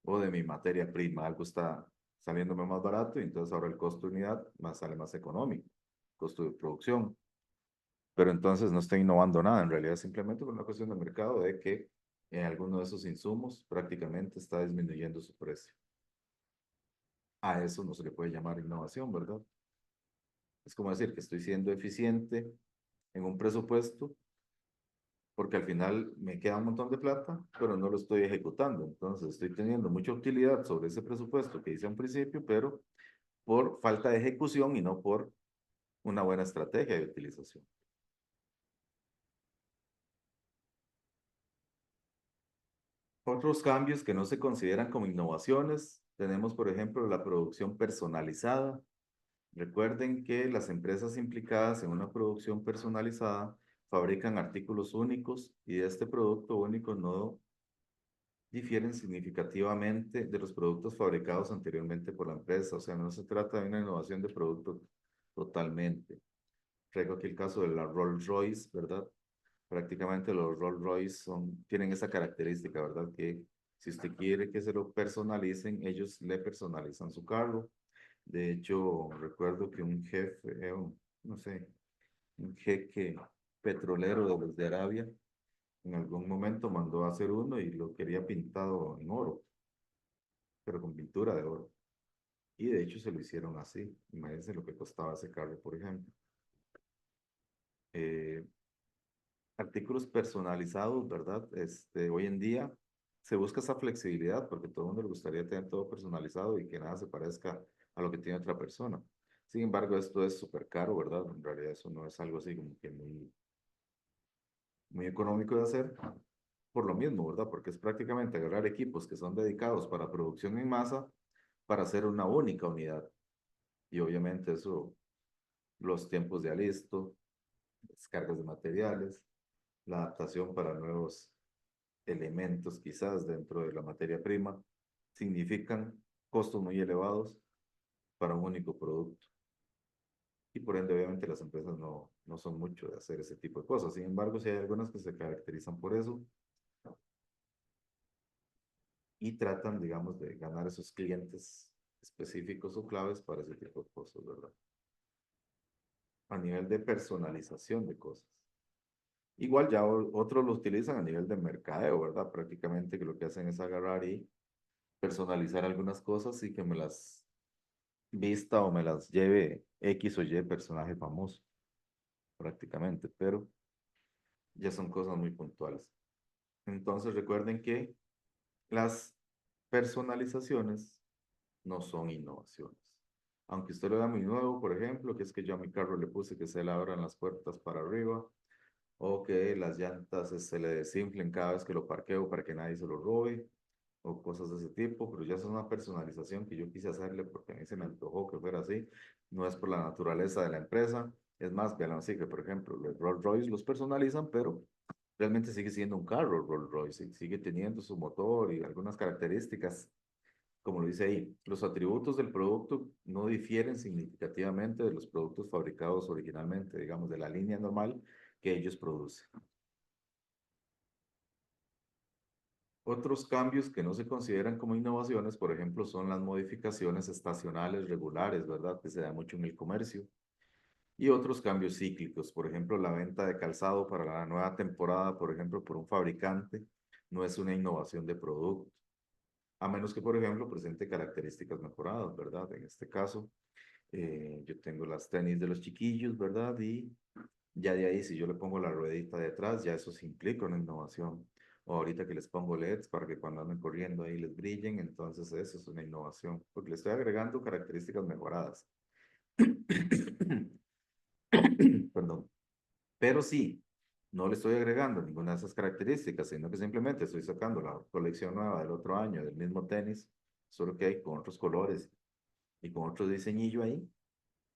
O de mi materia prima, algo está saliéndome más barato y entonces ahora el costo de unidad sale más económico, costo de producción. Pero entonces no estoy innovando nada, en realidad simplemente por una cuestión de mercado de que en alguno de esos insumos prácticamente está disminuyendo su precio. A eso no se le puede llamar innovación, ¿verdad? Es como decir que estoy siendo eficiente en un presupuesto porque al final me queda un montón de plata, pero no lo estoy ejecutando. Entonces estoy teniendo mucha utilidad sobre ese presupuesto que hice al principio, pero por falta de ejecución y no por una buena estrategia de utilización. Otros cambios que no se consideran como innovaciones, tenemos por ejemplo la producción personalizada. Recuerden que las empresas implicadas en una producción personalizada fabrican artículos únicos y de este producto único no difieren significativamente de los productos fabricados anteriormente por la empresa. O sea, no se trata de una innovación de producto totalmente. Traigo aquí el caso de la Rolls-Royce, ¿verdad? Prácticamente los Rolls-Royce tienen esa característica, ¿verdad? Que si usted quiere que se lo personalicen, ellos le personalizan su carro. De hecho, recuerdo que un jefe, no sé, un jeque petrolero de los de Arabia, en algún momento mandó a hacer uno y lo quería pintado en oro, pero con pintura de oro. Y de hecho se lo hicieron así. Imagínense lo que costaba ese carro, por ejemplo. Eh, Artículos personalizados, ¿verdad? Hoy en día se busca esa flexibilidad porque todo el mundo le gustaría tener todo personalizado y que nada se parezca a lo que tiene otra persona. Sin embargo, esto es súper caro, ¿verdad? En realidad eso no es algo así como que muy, muy económico de hacer por lo mismo, ¿verdad? Porque es prácticamente agarrar equipos que son dedicados para producción en masa para hacer una única unidad. Y obviamente eso, los tiempos de alisto, descargas de materiales, la adaptación para nuevos elementos quizás dentro de la materia prima, significan costos muy elevados para un único producto. Y por ende, obviamente, las empresas no son mucho de hacer ese tipo de cosas. Sin embargo, sí hay algunas que se caracterizan por eso y tratan, digamos, de ganar esos clientes específicos o claves para ese tipo de cosas, ¿verdad? A nivel de personalización de cosas. Igual ya otros lo utilizan a nivel de mercadeo, ¿verdad? Prácticamente que lo que hacen es agarrar y personalizar algunas cosas y que me las vista o me las lleve X o Y personaje famoso, prácticamente, pero ya son cosas muy puntuales. Entonces recuerden que las personalizaciones no son innovaciones. Aunque usted lo vea muy nuevo, por ejemplo, que es que yo a mi carro le puse que se le abran las puertas para arriba, o que las llantas se le desinflen cada vez que lo parqueo para que nadie se lo robe, o cosas de ese tipo, pero ya es una personalización que yo quise hacerle porque a mí se me antojó que fuera así, no es por la naturaleza de la empresa, es más, vean así que, por ejemplo, los Rolls Royce los personalizan, pero realmente sigue siendo un carro Rolls Royce, y sigue teniendo su motor y algunas características, como lo dice ahí, los atributos del producto no difieren significativamente de los productos fabricados originalmente, digamos, de la línea normal que ellos producen. Otros cambios que no se consideran como innovaciones, por ejemplo, son las modificaciones estacionales regulares, ¿verdad? Que se da mucho en el comercio. Y otros cambios cíclicos, por ejemplo, la venta de calzado para la nueva temporada, por ejemplo, por un fabricante, no es una innovación de producto, a menos que, por ejemplo, presente características mejoradas, ¿verdad? En este caso, yo tengo las tenis de los chiquillos, ¿verdad? Y ya de ahí, si yo le pongo la ruedita detrás, ya eso se implica una innovación. O ahorita que les pongo LEDs para que cuando anden corriendo ahí les brillen, entonces eso es una innovación, porque le estoy agregando características mejoradas. Perdón. Pero sí, no le estoy agregando ninguna de esas características, sino que simplemente estoy sacando la colección nueva del otro año del mismo tenis, solo que hay con otros colores y con otro diseñillo ahí,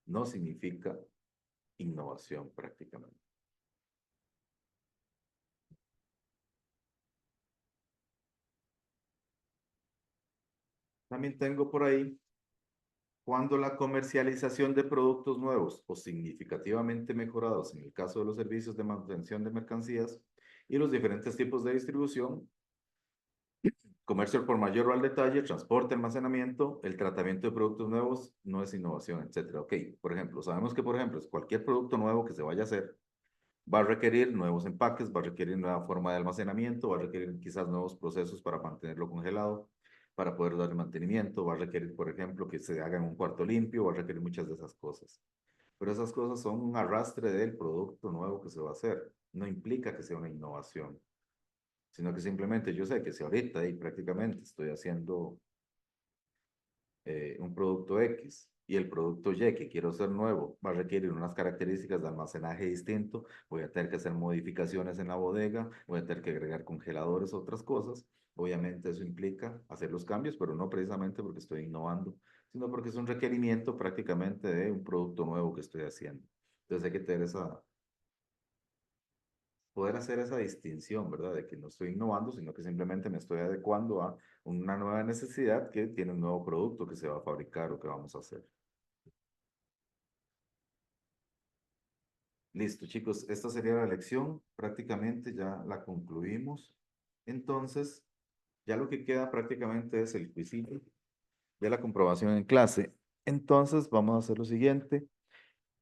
no significa innovación prácticamente. También tengo por ahí cuando la comercialización de productos nuevos o significativamente mejorados en el caso de los servicios de manutención de mercancías y los diferentes tipos de distribución, comercio por mayor o al detalle, transporte, almacenamiento, el tratamiento de productos nuevos no es innovación, etcétera. Ok, por ejemplo, sabemos que, por ejemplo, cualquier producto nuevo que se vaya a hacer va a requerir nuevos empaques, va a requerir nueva forma de almacenamiento, va a requerir quizás nuevos procesos para mantenerlo congelado, para poder darle mantenimiento, va a requerir, por ejemplo, que se haga en un cuarto limpio, va a requerir muchas de esas cosas. Pero esas cosas son un arrastre del producto nuevo que se va a hacer. No implica que sea una innovación, sino que simplemente yo sé que si ahorita y prácticamente estoy haciendo un producto X y el producto Y que quiero hacer nuevo va a requerir unas características de almacenaje distinto, voy a tener que hacer modificaciones en la bodega, voy a tener que agregar congeladores, otras cosas. Obviamente eso implica hacer los cambios, pero no precisamente porque estoy innovando, sino porque es un requerimiento prácticamente de un producto nuevo que estoy haciendo. Entonces hay que tener poder hacer esa distinción, ¿verdad? De que no estoy innovando, sino que simplemente me estoy adecuando a una nueva necesidad que tiene un nuevo producto que se va a fabricar o que vamos a hacer. Listo, chicos, esta sería la lección. Prácticamente ya la concluimos. Entonces, ya lo que queda prácticamente es el quizito de la comprobación en clase. Entonces, vamos a hacer lo siguiente.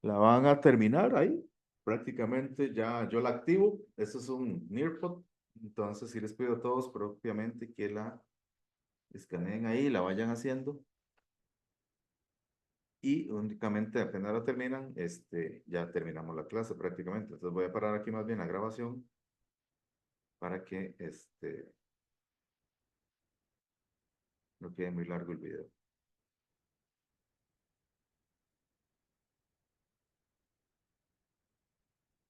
La van a terminar ahí. Prácticamente ya yo la activo. Esto es un Nearpod. Entonces, si les pido a todos propiamente que la escaneen ahí, la vayan haciendo. Y únicamente apenas la terminan, ya terminamos la clase prácticamente. Entonces voy a parar aquí más bien la grabación para que no quede muy largo el video.